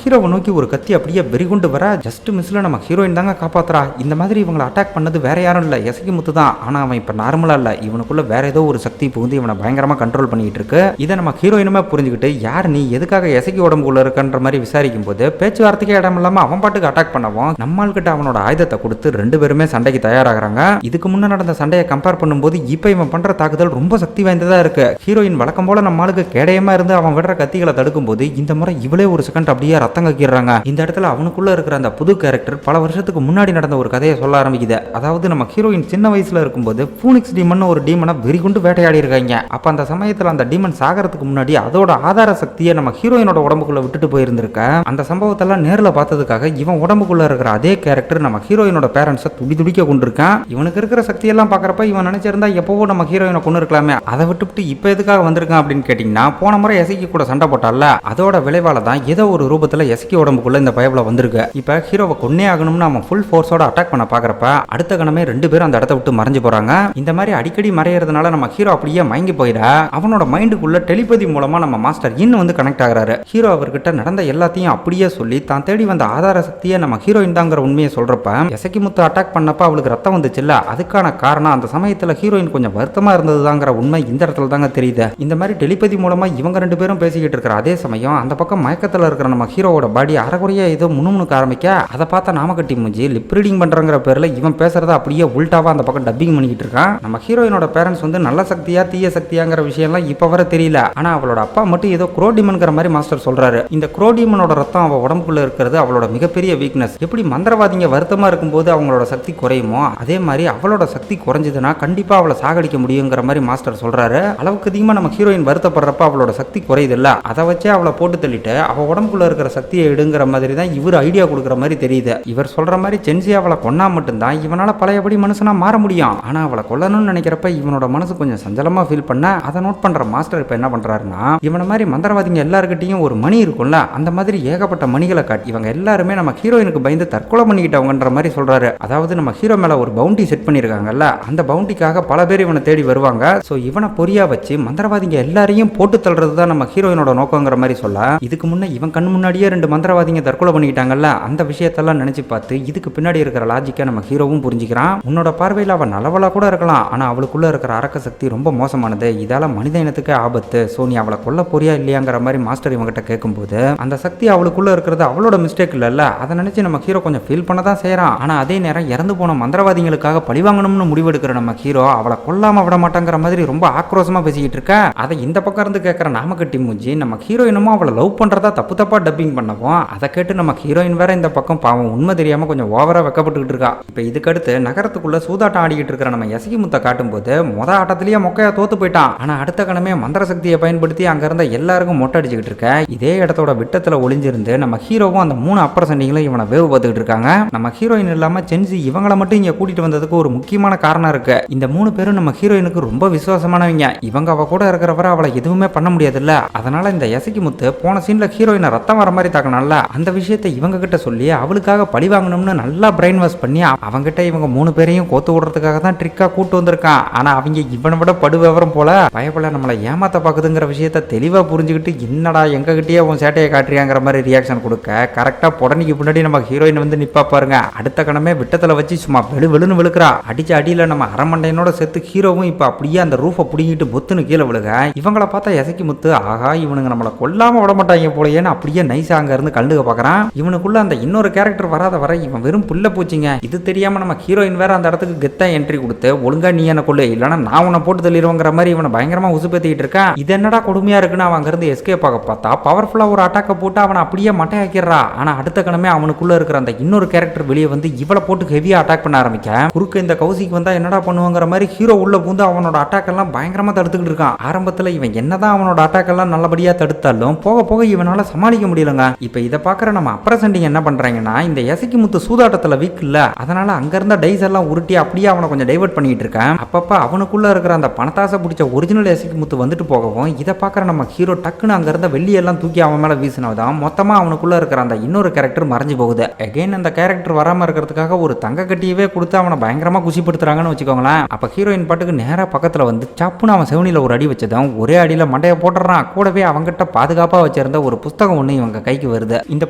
ஹீரோவை நோக்கி ஒரு கத்தி அப்படியே வெறிகுண்டு வர ஜஸ்ட் மிஸ்ல நம்ம ஹீரோயின் தாங்க காப்பாத்துறா. இந்த மாதிரி இவங்களை அட்டாக் பண்ணது வேற யாரும் இல்ல, எசகி முத்து தான். ஆனா அவன் இப்ப நார்மலா இல்ல, இவனுக்குள்ள வேற ஏதோ ஒரு சக்தி புகுந்து இவனை பயங்கரமா கண்ட்ரோல் பண்ணிட்டு இருக்கு. இதை நம்ம ஹீரோயினுமே புரிஞ்சுக்கிட்டு யார் நீ எதுக்காக எசகி உடம்புக்குள்ள இருக்கன்ற மாதிரி விசாரிக்கும் போது பேச்சுவார்த்தைக்கே இடம் இல்லாம அவன் பாட்டுக்கு அட்டாக் பண்ணவும் நம்மால் கிட்ட அவனோட ஆயுதத்தை கொடுத்து ரெண்டு பேருமே சண்டைக்கு தயாராகிறாங்க. இதுக்கு முன்ன நடந்த சண்டையை கம்பேர் பண்ணும்போது இப்ப இவன் பண்ற தாக்குதல் ரொம்ப சக்தி வாய்ந்ததா இருக்கு. ஹீரோயின் வழக்கம் போல நம்மளுக்கு கேடயமா இருந்து அவன் விடுற கத்திகளை தடுக்கும் போது இந்த முறை இவளே ஒரு செகண்ட் அப்படியே ரத்தம் கக்கிடுறாங்க. இந்த இடத்துல அவனுக்குள்ள இருக்கிற அந்த புது கேரக்டர் பல வருஷத்துக்கு முன்னாடி நடந்த ஒரு கதையை சொல்ல ஆரம்பிக்குது. அதாவது நம்ம ஹீரோயின் சின்ன வயசுல இருக்கும்போது பூனிக்ஸ் டீமன் ஒரு டீமனை வெறிகுண்டு வேட்டையாடி இருக்காங்க. அப்ப அந்த சமயத்துல அந்த டீமன் சாகறதுக்கு முன்னாடி அதோட ஆதார சக்தியை நம்ம ஹீரோயினோட உடம்புக்குள்ள விட்டுட்டு போயிருந்திருக்க. அந்த சம்பவத்தெல்லாம் நேர்ல பார்த்ததுக்காக இவன் உடம்புக்குள்ள இருக்கிற அதே கேரக்டர் நம்ம ஹீரோயினோட பேரண்ட்ஸை துடி துடிக்க கொண்டிருக்கான். இவனுக்கு இருக்கிற சக்தி எல்லாம் பாக்குறப்ப இவன் நினைச்சிருந்தா எப்பவோ நம்ம ஹீரோயினை கொண்டு இருக்கலாமே, அதை விட்டுவிட்டு இப்ப எதுக்காக வந்திருக்கான் அப்படின்னு கேட்டீங்கன்னா, போன முறை எசகி கூட சண்டை போட்டால அதோட விளைவால தான் ஏதோ ஒரு ரூபத்துல எசகி உடம்புக்குள்ள இந்த பயபல வந்திருக்கு. இப்ப ஹீரோவை கொன்னே ஆகணும்னு அவன் ஃபுல் ஃபோர்ஸோட அட்டாக் பண்ண பாக்குறப்ப அடுத்த கணமே ரெண்டு பேரும் அந்த இடத்த விட்டு மறைஞ்சு போறாங்க. இந்த மாதிரி அடிக்கடி மறையறதுனால நம்ம ஹீரோ அப்படியே மயங்கி போயிட அவனோட மைண்டுக்குள்ள டெலிபதி மூலமா நம்ம மாஸ்டர் இன் வந்து கனெக்ட் ஆகுறாரு. ஹீரோ அவர்கிட்ட நடந்த எல்லாத்தையும் அப்படியே சொல்லி தான் தேடி வந்த ஆதார சக்தியை நம்ம ஹீரோயின் தாங்கிற உண்மையை சொல்றப்ப எசகி முத்து அட்டாக் பண்ணப்ப அவளுக்கு ரத்தம் வந்துச்சுல்ல, அதுக்கான காரணம் அந்த சமயத்துல ஹீரோயின் கொஞ்சம் வருத்தமா இருந்ததுதாங்கிற உண்மை இந்த இடத்துல தாங்க தெரியுது. இந்த மாதிரி டெலிபதி மூலமா இவங்க ரெண்டு பேரும் பேசிக்கிட்டு இருக்கிற அதே சமயம் அந்த பக்கம் மயக்கத்துல இருக்கிற நம்ம ஹீரோவோட பாடி அரைக்குறையா ஏதோ முணுமுணுக்க ஆரம்பிக்க அதை பார்த்தா நாம கட்டி மூஞ்சி லிப் ரீடிங் பண்றங்கிற பேர்ல இவன் பேசுறத அப்படியே உல்டாவா அந்த பக்கம் டப்பிங் பண்ணிக்கிட்டு இருக்கான். நம்ம ஹீரோயினோட பேரண்ட்ஸ் வந்து நல்ல சக்தியா தீய சக்தியாங்கிற விஷயம்லாம் இப்ப வர தெரியல. ஆனா அவளோட அப்பா மட்டும் ஏதோ குரோடிமன்கிற மாதிரி மாஸ்டர் சொல்றாரு. இந்த குரோடிமனோட ரத்தம் அவ உடம்புக்குள்ள இருக்கிறது அவளோட மிகப்பெரிய வீக்னஸ். எப்படி மந்திரவாதிங்க வருத்தமா இருக்கும்போது அவங்களோட சக்தி குறையுமோ அதே மாதிரி அவளோட சக்தி குறைஞ்சதுன்னா கண்டிப்பா அவளை சாகடிக்க முடியுங்கிற மாதிரி மாஸ்டர் சொல்றாரு. அளவுக்கு அதிகமா நம்ம ஹீரோயின் வருத்தப்படுறப்ப அவளோட சக்தி குறையுது இல்ல, அதை வச்சே அவளை போட்டு தள்ளிட்டு அவ உடம்புக்குள்ள இருக்கிற சக்தியை எடுங்கிற மாதிரி தான் இவர் ஐடியா கொடுக்குற மாதிரி தெரியுது. இவர் சொல்ற மாதிரி சென்சி அவளை கொன்னா மட்டும்தான் இவனால பழையபடி மனுஷனா மாற முடியும். ஆனா அவளை கொல்லணும்னு நினைக்கிறப்ப இவனோட மனசு கொஞ்சம் சஞ்சலமா ஃபீல் பண்ண அதை நோட் பண்ற மாஸ்டர் இப்ப என்ன பண்றாருன்னா, இவன மாதிரி மந்திரவாதிங்க எல்லார்கிட்டையும் ஒரு மணி இருக்கும்ல, அந்த மாதிரி ஏகப்பட்ட மணிகளை காட்டி இவங்க எல்லாருமே நம்ம ஹீரோயினுக்கு பயந்து தற்கொலை பண்ணிக்கிட்டவங்கன்ற மாதிரி சொல்றாரு. அதாவது நம்ம ஹீரோ மேல ஒரு பவுண்டி செட் பண்ணிருக்காங்கல்ல, அந்த பவுண்டிக்காக பல பேர் இவனை தேடி வருவாங்க. சோ இவனை பொறியா வச்சு மந்திரவாதிங்க எல்லாரையும் போட்டு தள்ளுறது தான் நம்ம ஹீரோயினோட நோக்கங்கிற மாதிரி சொல்ல, இதுக்கு முன்ன இவன் கண் முன்னாடியே ரெண்டு மந்திரவாதிங்க தற்கொலை பண்ணிக்கிட்டாங்கல்ல, அந்த விஷயத்தெல்லாம் நினைச்சு பார்த்து இதுக்கு பின்னாடி இருக்கிற லாஜிக்கை நம்ம ஹீரோவும் புரிஞ்சுக்கிறான். உன்னோட பார்வையில் அவன் நல்லவளா கூட இருக்கலாம், ஆனா அவளுக்குள்ள இருக்கிற அரக்க சக்தி ரொம்ப மோசமானது, இதால மனித இனத்துக்கு ஆபத்து. சோ நீ அவளை கொல்ல போறியா இல்லையாங்கிற மாதிரி மாஸ்டர் இவங்கிட்ட கேட்கும்போது அந்த சக்தி அவளுக்குள்ள இருக்கிறது அவளோட மிஸ்டேக் இல்ல, அதை நினைச்சு நம்ம ஹீரோ கொஞ்சம் ஃபீல் பண்ண தான் செய்யறான். ஆனா அதே நேரம் இறந்து போன மந்திரவாதிகளுக்காக பழிவாங்கணும்னு முடிவெடுக்கிற நம்ம ஹீரோ அவளை கொல்லாம விட மாட்டாங்கிற மாதிரி ரொம்ப ஆக்ரோஷமா பேசிக்கிட்டு இருக்க. அதை இந்த பக்கம் இருந்து கேட்கிற நாம கட்டி மூஞ்சி நம்ம ஹீரோயினும் அவளை லவ் பண்றதா தப்பு தப்பா டப்பிங் பண்ணவும் அதை கேட்டு நம்ம ஹீரோயின் வேற இந்த பக்கம் பாவம் உண்மை தெரியாம கொஞ்சம் ஓவரா வெக்கப்பட்டுக்கிட்டு இருக்கா. இப்ப இதுக்கடுத்து நகரத்துக்குள்ள சூதாட்டம் ஆடிக்கிட்டு இருக்கிற நம்ம எசகி முத்தை காட்டும் போது மொத ஆட்டத்திலேயே மொக்கையா தோத்து போயிட்டான். ஆனா அடுத்த கணமே மந்திர சக்தியை பயன்படுத்தி அங்க இருந்த எல்லாருக்கும் மொட்டை அடிச்சுக்கிட்டு இருக்க. இதே இடத்தோட விட்டத்துல ஒளிஞ்சிருந்து நம்ம ஹீரோவும் அந்த 3 அப்பர் சண்டிங்களும் இவனை வேவு பார்த்துக்கிட்டு இருக்காங்க. நம்ம ஹீரோயின் இல்லாம சென்சி இவங்களை மட்டும் இங்க கூட்டிட்டு வந்ததுக்கு ஒரு முக்கியமான காரணம் இருக்கு. இந்த 3 பேரும் நம்ம ஹீரோயினுக்கு ரொம்ப விசுவாசமானவங்க. இவங்க அவ கூட இருக்கிறவரை அவளை எதுவுமே பண்ண முடியாதுல்ல, அதனால இந்த எசகி முத்து போன சீன்ல ஹீரோயினை ரத்தம் வர மாதிரி தாக்கணும்ல, அந்த விஷயத்தை இவங்க கிட்ட சொல்லி அவளுக்காக பழி வாங்கணும்னு நல்லா பிரெயின் வாஷ் பண்ணி அவங்கிட்ட இவங்க 3 பேரையும் கோத்து விடுறதுக்காக தான் ட்ரிக்கா கூட்டு வந்திருக்கான். ஆனா அவங்க இவனை விட படு விவரம் போல பயப்பட நம்மளை ஏமாத்த பாக்குதுங்கிற விஷயத்த தெளிவா புரிஞ்சுக்கிட்டு என்னடா எங்க கிட்டயே உன் சேட்டையை காட்டுறியாங்கிற மாதிரி ரியாக்ஷன் கொடுக்க கரெக்டா புடனிக்கு முன்னாடி நம்ம ஹீரோயின் வந்து நிப்பா பாருங்க. அடுத்த கணமே விட்டத்துல வச்சு சும்மா வெளுன்னு விழுக்கிறா. அடிச்ச அடியில நம்ம அரமண்டையனோட சேர்த்து ஹீரோவும் இப்ப அப்படியே அந்த ரூஃபை புடிங்கிட்டு பொத்துன்னு கீழே விழுக இவங்கள பார்த்தா எசக்கி முத்து ஆகா இவனுங்க நம்மளை கொல்லாம விட மாட்டாங்க போலயேன்னு அப்படியே நைஸா அங்க இருந்து கண்டுக்க பாக்குறான். இவனுக்குள்ள அந்த இன்னொரு கேரக்டர் வராத வர இவன் வெறும் புல்ல பூச்சிங்க. இது தெரியாம நம்ம ஹீரோயின் வேற அந்த இடத்துக்கு கெத்தா என்ட்ரி கொடுத்து ஒழுங்கா நீ என்ன கொள்ளு இல்லனா நான் உன்னை போட்டு தள்ளிடுவோங்கிற மாதிரி இவனை பயங்கரமா உசுப்பேத்திட்டு இருக்கான். இது என்னடா கொடுமையா இருக்குன்னு அவன் அங்க இருந்து எஸ்கேப் ஆக பார்த்தா பவர்ஃபுல்லா ஒரு அட்டாக்க போட்டு அவனை அப்படியே மட்டையாக்கிறா. ஆனா அடுத்த கணமே அவனுக்குள்ள இருக்கிற அந்த இன்னொரு கேரக்டர் வெளியே வந்து இவளை போட்டு ஹெவியா அட்டாக் பண்ண ஆரம்பிக்க குறுக்க இந்த கௌசிக்கு வந்தா என்னடா பண்ணுவாங்கிற மாதிரி ஹீரோ உள்ள பூந்து அவனோட அட்டாக் எல்லாம் பயங்கரமா தடுத்துக்கிட்டு இருக்கான். ஆரம்பத்துல இவன் என்னதான் அவனோட அட்டாக் எல்லாம் நல்லபடியா தடுத்தாலும் போக போக இவனால சமாளிக்க முடியலங்க. இப்ப இதை பாக்குற நம்ம அப்ரசண்டிங் என்ன பண்றாங்கன்னா இந்த எசக்கி முத்து சூதாட்டத்துல வீக் இல்ல, அதனால அங்க இருந்த டைஸ் எல்லாம் உருட்டி அப்படியே அவனை கொஞ்சம் டைவர்ட் பண்ணிட்டு இருக்கான். அப்பப்ப அவனுக்குள்ள இருக்கிற அந்த பணத்தாசை பிடிச்ச ஒரிஜினல் எசக்கி முத்து வந்துட்டு போகவும் இதை பாக்குற நம்ம ஹீரோ டக்குன்னு அங்க இருந்த வெள்ளி எல்லாம் தூக்கி அவன் மேல வீசினதான் மொத்தமா அவனுக்குள்ள இருக்கிற அந்த இன்னொரு கேரக்டர் மறைஞ்சு போகுது. அகைன் அந்த கேரக்டர் வராம இருக்கிறதுக்காக ஒரு தங்க கட்டியவே கொடுத்து அவனை பயங்கரமா குசிப்படுத்துறாங்கன்னு வச்சுக்கோங்களேன். அப்ப ஹீரோயின் பாட்டுக்கு நேரா பக்கத்துல வந்து சப்புன்னு அவன் செவனில ஒரு அடி வச்சதும் ஒரே அடியில மண்டைய போட்டுறான். கூடவே அவங்கிட்ட பாதுகாப்பா வச்சிருந்த ஒரு புஸ்தகம் ஒண்ணு இவங்க கைக்கு வருது. இந்த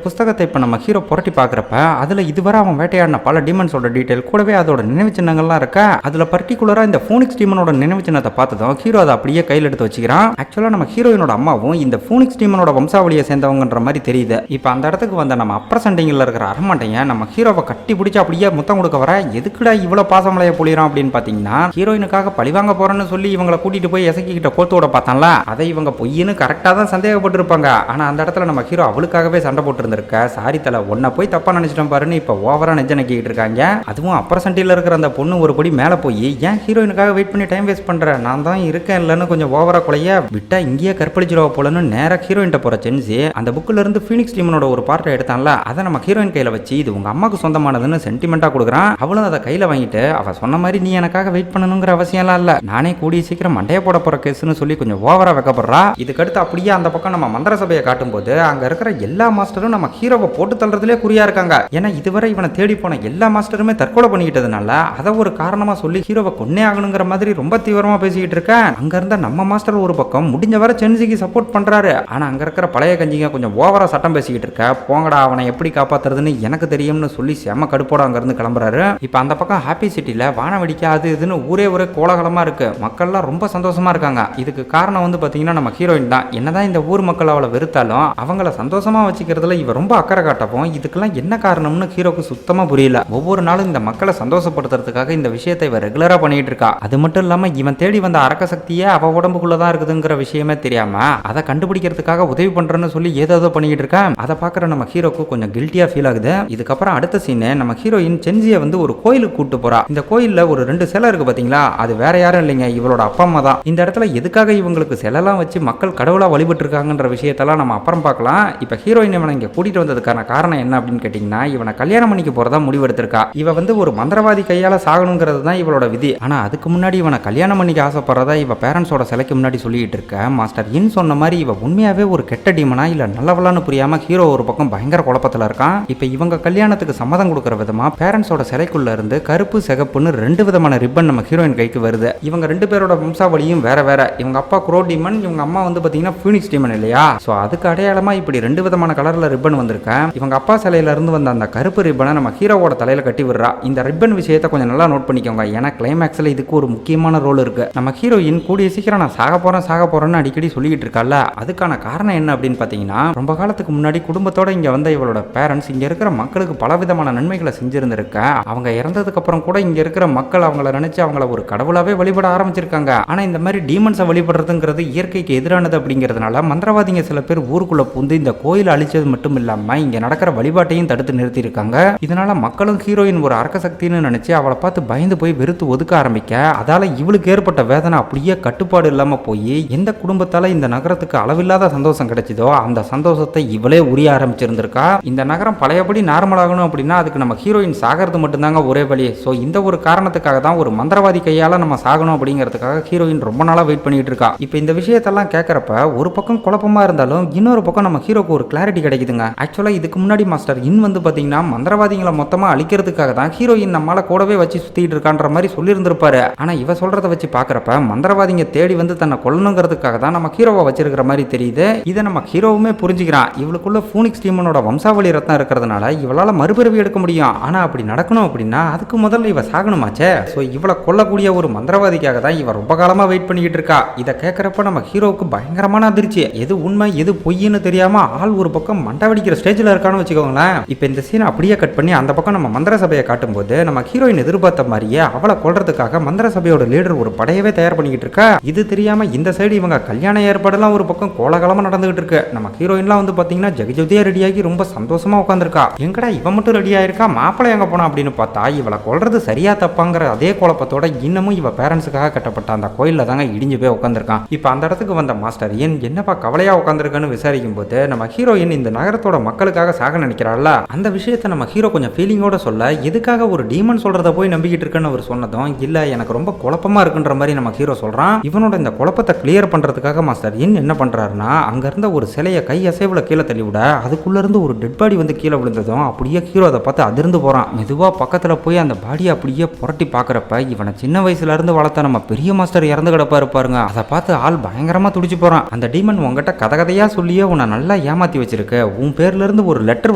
புஸ்தகத்தை இப்ப நம்ம ஹீரோ புரட்டி பாக்குறப்ப அதுல இதுவரை அவன் வேட்டையாடின பல டீமன்ஸோட டீடைல் கூடவே அதோட நினைவு சின்னங்கள்லாம் இருக்கா. அதுல பர்டிகுலரா இந்த ஃபோனிக்ஸ் டீமனோட நினைவு சின்னத்தை பார்த்ததும் ஹீரோ அதை அப்படியே கையில் எடுத்து வச்சுக்கிறான். ஆக்சுவலா நம்ம ஹீரோயினோட அம்மாவும் இந்த ஃபோனிக்ஸ் டீமனோட வம்சாவளியை சேர்ந்தவங்கன்ற மாதிரி தெரியுது. இப்ப அந்த இடத்துக்கு வந்த நம்ம அப்ரசண்டிங்ல இருக்கிற அரமாட்டையை நம்ம ஹீரோவை கட்டி பிடிச்சி அப்படியே முத்தம் கொடுக்க வர எதுக்குடா இவ்வளவு பாசமலைய பொழிறான் அப்படின்னு பாத்தீங்கன்னா ஹீரோயினுக்காக பழிவாங்க போறேன்னு சொல்லி இவங்களை கூட்டிட்டு போய் எசக்கி கிட்ட கோத்தோட பார்த்தான்ல அதை இவங்க பொய்ன்னு கரெக்டா தான் சந்தேகப்பட்டிருப்பாங்க. ஆனா அந்த இடத்துல நம்ம ஹீரோ அவளுக்காகவே சண்டை போட்டு இருந்திருக்க. சாரி தலை உன்னை போய் தப்பா நினைச்சிட்டோம் பாருன்னு இப்ப ஓவரா நெஞ்ச நக்கிட்டு இருக்காங்க. அதுவும் அப்ரசண்டில இருக்கிற அந்த பொண்ணு ஒரு படி மேல போய் ஏன் ஹீரோயினுக்காக வெயிட் பண்ணி டைம் வேஸ்ட் பண்ற, நான் தான் இருக்கேன் இல்லன்னு கொஞ்சம் ஓவரா கொலைய விட்டா இங்கேயே கற்பழிச்சிருவா போலன்னு நேரா ஹீரோயின் போற சென்சி அந்த புக்ல இருந்து ஃபீனிக்ஸ் டீமனோட ஒரு பார்ட்டை எடுத்தான்ல அதை நம்ம ஹீரோயின் கையில வச்சு இது உங்க அம்மாக்கு சொந்தமானதுன்னு சென்டிமெண்டா கொடுக்குறான். அவளும் அதை கையில வாங்கிட்டு அவ சொன்ன மாதிரி நீ எனக்காக வெயிட் பண்ணணுங்கிற அவசியம் எல்லாம் இல்ல, நானே கூடிய சீக்கிரம் மண்டைய போட போற கேஸ்னு சொல்லி கொஞ்சம் ஓவரா வைக்கப்படுறா. இதுக்கடுத்து அப்படியே அந்த பக்கம் நம்ம மந்திர சபையை காட்டும் போது அங்க இருக்கிற எல்லா மாஸ்டரும் நம்ம ஹீரோவை போட்டு தள்ளுறதுலே குறியா இருக்காங்க. ஏன்னா இதுவரை இவனை தேடி போன எல்லா மாஸ்டருமே தற்கொலை பண்ணிக்கிட்டதுனால அதை ஒரு காரணமா சொல்லி ஹீரோவை கொன்னே ஆகணுங்கிற மாதிரி ரொம்ப தீவிரமா பேசிக்கிட்டு இருக்கேன். அங்க இருந்த நம்ம மாஸ்டர் ஒரு பக்கம் முடிஞ்ச வரை சென்சிக்கு சப்போர்ட் பண்றாரு. ஆனா அங்க இருக்கிற பழைய கஞ்சிங்க கொஞ்சம் ஓவரா சட்டம் பேசிக்கிட்டு இருக்க. போங்கடா அவனை எப்படி காப்பாத்துறதுன்னு எனக்கு தெரியும்னு சொல்லி செம கடுப்போட அங்க இருந்து கிளம்புறாரு. இப்ப அந்த பக்கம் ஹாப்பி சிட்டில வான வெடிக்க அது இதுன்னு ஊரே ஒரே கோலாகலமா இருக்கு. மக்கள்லாம் ரொம்ப சந்தோஷமா இருக்காங்க. இதுக்கு காரணம் வந்து பாத்தீங்கன்னா நம்ம ஹீரோயின் தான். என்னதான் இந்த ஊர் மக்கள் அவளை வெறுத்தாலும் அவங்கள சந்தோஷமா வச்சுக்கிறதுல இவ ரொம்ப அக்கறை காட்டவும் இதுக்கெல்லாம் என்ன காரணம்னு ஹீரோக்கு சுத்தமா புரியல. ஒவ்வொரு நாளும் இந்த மக்களை சந்தோஷப்படுத்துறதுக்காக இந்த விஷயத்தை இவ ரெகுலரா பண்ணிட்டு இருக்கா. அது மட்டும் இல்லாம இவன் தேடி வந்த அரக்க சக்தியே அவ உடம்புக்குள்ளதான் இருக்குதுங்கிற விஷயமே தெரியாம அதை கண்டுபிடிக்கிறதுக்காக உதவி பண்றேன்னு சொல்லி ஏதோ பண்ணிக்கிட்டு இருக்கா. அதை பாக்குற நம்ம ஹீரோக்கு கொஞ்சம் கில்ட்டியா ஃபீல் ஆகுது. இதுக்கப்புறம் அடுத்த சீன் நம்ம ஹீரோயின் சென்சியை வந்து ஒரு கோயிலுக்கு கூட்டு போறா. இந்த கோயில்ல ஒரு 2 சிலை இருக்கு பாத்தீங்களா, அது வேற யாரும் இல்லைங்க இவளோட அப்பா அம்மா தான். இந்த இடத்துல எதுக்காக இவங்களுக்கு சிலைலாம் வச்சு மக்கள் கடவுளா வழிபட்டு இருக்காங்கன்ற விஷயத்தெல்லாம் நம்ம அப்புறம் பார்க்கலாம். இப்ப ஹீரோயின் இவனை இங்க கூட்டிட்டு வந்ததுக்கான காரணம் என்ன அப்படின்னு கேட்டீங்கன்னா இவனை கல்யாணம் பண்ணிக்க போறதா முடிவெடுத்திருக்கா. இவ வந்து ஒரு மந்திரவாதி கையால சாகணுங்கிறது தான் இவளோட விதி. ஆனா அதுக்கு முன்னாடி இவனை கல்யாணம் பண்ணிக்க ஆசைப்படுறதா இவ பேரண்ட்ஸோட சிலைக்கு முன்னாடி சொல்லிட்டு இருக்க. மாஸ்டர் இன் சொன்ன மாதிரி இவ உண்மையாவே ஒரு கெட்ட டீமனா இல்ல நல்லவளான்னு புரியாம ஹீரோ ஒரு பக்கம் பயங்கர குழப்பத்துல இருக்கான். இப்ப இவங்க கல்யாணத்துக்கு சம்மதம் கொடுக்கற விதமா பேரண்ட்ஸோட சிலைக்குள்ள இருந்து கருப்பு சிகப்புன்னு 2 விதமான ரிப்பன் நம்ம ஹீரோயின் கைக்கு வருது. இவங்க 2 பேரோட வம்சாவளியும் வேற வேற. இவங்க அப்பா குரோ டீமன், இவங்க அம்மா வந்து பாத்தீங்கன்னா ஃபீனிக்ஸ் டீமன் இல்லையா. சோ அதுக்கு அடையாளமா இப்படி 2 விதமான கலர்ல ரிப்பன் வந்திருக்கேன். இவங்க அப்பா சிலையில இருந்து வந்த அந்த கருப்பு ரிப்பனை நம்ம ஹீரோவோட தலையில கட்டி விடுறா. இந்த ரிப்பன் விஷயத்தை கொஞ்சம் நல்லா நோட் பண்ணிக்கோங்க. ஏன்னா கிளைமேக்ஸ்ல இதுக்கு ஒரு முக்கியமான ரோல் இருக்கு. நம்ம ஹீரோயின் கூடிய சீக்கிரம் நான் சாக போறேன்னு அடிக்கடி சொல்லிட்டு இருக்கால. அதுக்கான காரணம் என்ன அப்படின்னு பாத்தீங்கன்னா ரொம்ப காலத்துக்கு முன்னாடி குடும்பத்தோட இங்க வந்த இவளோட பேரண்ட்ஸ் இங்க இருக்கிற மக்களுக்கு பல விதமான நன்மைகளை செஞ்சிருந்திருக்க. அவங்க இறந்ததுக்கு அப்புறம் கூட இங்க இருக்கிற மக்கள் அவங்கள நினைச்சு அவங்கள ஒரு கடவுளாவே வழிபட ஆரம்பிச்சிருக்காங்க. ஆனா இந்த மாதிரி டீமன்ஸை வழிபடுறதுங்கிறது இயற்கைக்கு எதிரானது அப்படிங்கிறதுனால மந்திரவாதிங்க சில பேர் ஊருக்குள்ள புந்து இந்த கோயில் அழிச்சது மட்டும் இல்லாம இங்க நடக்கிற வழிபாட்டையும் தடுத்து நிறுத்தி இருக்காங்க. இதனால மக்களும் ஹீரோயின் ஒரு அரக்க சக்தின்னு நினைச்சு அவளை பார்த்து பயந்து போய் வெறுத்து ஒதுக்க ஆரம்பிக்க அதால இவளுக்கு ஏற்பட்ட வேதனை அப்படியே கட்டுப்பாடு இல்லாம போய் எந்த குடும்பத்தால இந்த நகரத்துக்கு அளவில்லாத சந்தோஷம் கிடைச்சதோ அந்த சந்தோஷத்தை இவளே உரிய ஆரம்பிச்சிருந்திருக்கா. இந்த நகரம் பழையபடி நார்மல் ஆகணும் அப்படின்னா அதுக்கு நம்ம ஹீரோயின் சாகிறது மட்டும்தாங்க ஒரே வழி. ஸோ இந்த ஒரு காரணத்துக்காக தான் ஒரு மந்திரவாதி கையால நம்ம சாகணும் அப்படிங்கிறதுக்காக ஹீரோயின் ரொம்ப நாளா வெயிட் பண்ணிட்டு இருக்கா. இப்போ இந்த விஷயத்தெல்லாம் கேட்கறப்ப ஒரு பக்கம் குழப்பமா இருந்தாலும் இன்னொரு பக்கம் நம்ம ஹீரோக்கு ஒரு கிளாரிட்டி கிடைக்குதுங்க. ஆக்சுவலா இதுக்கு முன்னாடி மாஸ்டர் இன் வந்து பாத்தீங்கன்னா மந்திரவாதிகளை மொத்தமா அழிக்கிறதுக்காக தான் ஹீரோயின் நம்மளால கூடவே வச்சு சுத்திட்டு இருக்கான்ற மாதிரி சொல்லியிருந்திருப்பாரு. ஆனா இவ சொல்றத வச்சு பாக்குறப்ப மந்திரவாதிங்க தேடி வந்து தன்னை கொல்லணுங்கிறதுக்காக தான் நம்ம ஹீரோவை வச்சிருக்கிற மாதிரி தெரியுது. இதை நம்ம ஹீரோவுமே புரிஞ்சுக்கிறான். இவளுக்குள்ள ஃபீனிக்ஸ் டீமனோட வம்சாவளி ரத்தம் இருக்கிறதுனால இவளால மறுபிறவி எடுக்க முடியும். ஆனா அப்படி நடக்கணும் அப்படின்னா அதுக்கு முதல்ல இவ சாகணுமாச்சே. ஸோ இவளை கொல்லக்கூடிய ஒரு மந்திரவாதிக்காக தான் இவ ரொம்ப காலமா வெயிட் பண்ணிக்கிட்டு இருக்கா. இதை கேட்கறப்ப நம்ம ஹீரோவுக்கு பயங்கரமான அதிர்ச்சி. எது உண்மை எது பொய்ன்னு தெரியாம ஆள் ஒரு பக்கம் மண்டை வெடிக்கிற ஸ்டேஜ்ல இருக்கான்னு வச்சுக்கோங்களேன். இப்போ இந்த சீனை அப்படியே கட் பண்ணி அந்த பக்கம் நம்ம மந்திர சபையை காட்டும்போது நம்ம ஹீரோயின் எதிர்பார்த்த மாதிரியே அவளை கொல்றதுக்காக மந்திர சபையோட லீடர் ஒரு படையவே தயார் பண்ணிக்கிட்டு இருக்கா. இது தெரியாம இந்த சைடு இவங்க கல்யாண ஏற்பாடுலாம் ஒரு பக்கம் கோலாகலமா நடந்துகிட்டு இருக்கு. நம்ம ஹீரோயின்லாம் வந்து பாத்தீங்கன்னா ஜெகஜோதியா ரெடியாகி ரொம்ப சந்தோஷமா உட்காந்துருக்கா. எங்கடா இவன் மட்டும் ரெடி ஆயிருக்கா, மாப்பிள்ளை எங்க போனா அப்படின்னு பார்த்தா இவளை கொல்றது சரியா தப்பாங்கிற அதே குழப்பத்தோட இன்னமும் இவ பேரண்ட்ஸுக்காக கட்டப்பட்ட அந்த கோயில்ல தாங்க இடிஞ்சு போய் உட்காந்துருக்கான். இப்ப அந்த இடத்துக்கு வந்த மாஸ்டர் என்னப்பா கவலையா உட்காந்துருக்கான்னு விசாரிக்கும் போது நம்ம ஹீரோயின் இந்த நகரத்தோட மக்களுக்காக சாக நினைக்கிறாள்ல, அந்த விஷயத்தை நம்ம ஹீரோ கொஞ்சம் ஃபீலிங்கோட சொல்ல, எதுக்காக ஒரு டீமன் சொல்றத போய் நம்பிக்கிட்டு இருக்குன்னு அவர் சொன்னதும், இல்ல எனக்கு ரொம்ப குழப்பமா இருக்குன்ற மாதிரி நம்ம ஹீரோ சொல்றான். இவனோட இந்த குழப்பத்தை கிளியர் பண்றதுக்காக மாஸ்டர் என்ன பண்றாருன்னா, அங்க இருந்த ஒரு சிலையை கை அசைவுல கீழே தள்ளி விட அதுக்குள்ள இருந்து ஒரு டெட் பாடி வந்து கீழே விழுந்ததும் அப்படியே ஹீரோ அதை பார்த்து அதிர்ந்து போறான். மெதுவா பக்கத்துல போய் அந்த பாடியை அப்படியே புரட்டி பாக்குறப்ப இவனை சின்ன வயசுல இருந்து வளர்த்த நம்ம பெரிய மாஸ்டர் இறந்து கிடப்பாரு பாருங்க. அதை பார்த்து ஆள் பயங்கரமா துடிச்சு போறான். அந்த டீமன் உங்ககிட்ட கதையா சொல்லியே உன்னை நல்லா ஏமாத்தி வச்சிருக்க. உன் பேர்ல இருந்து ஒரு லெட்டர்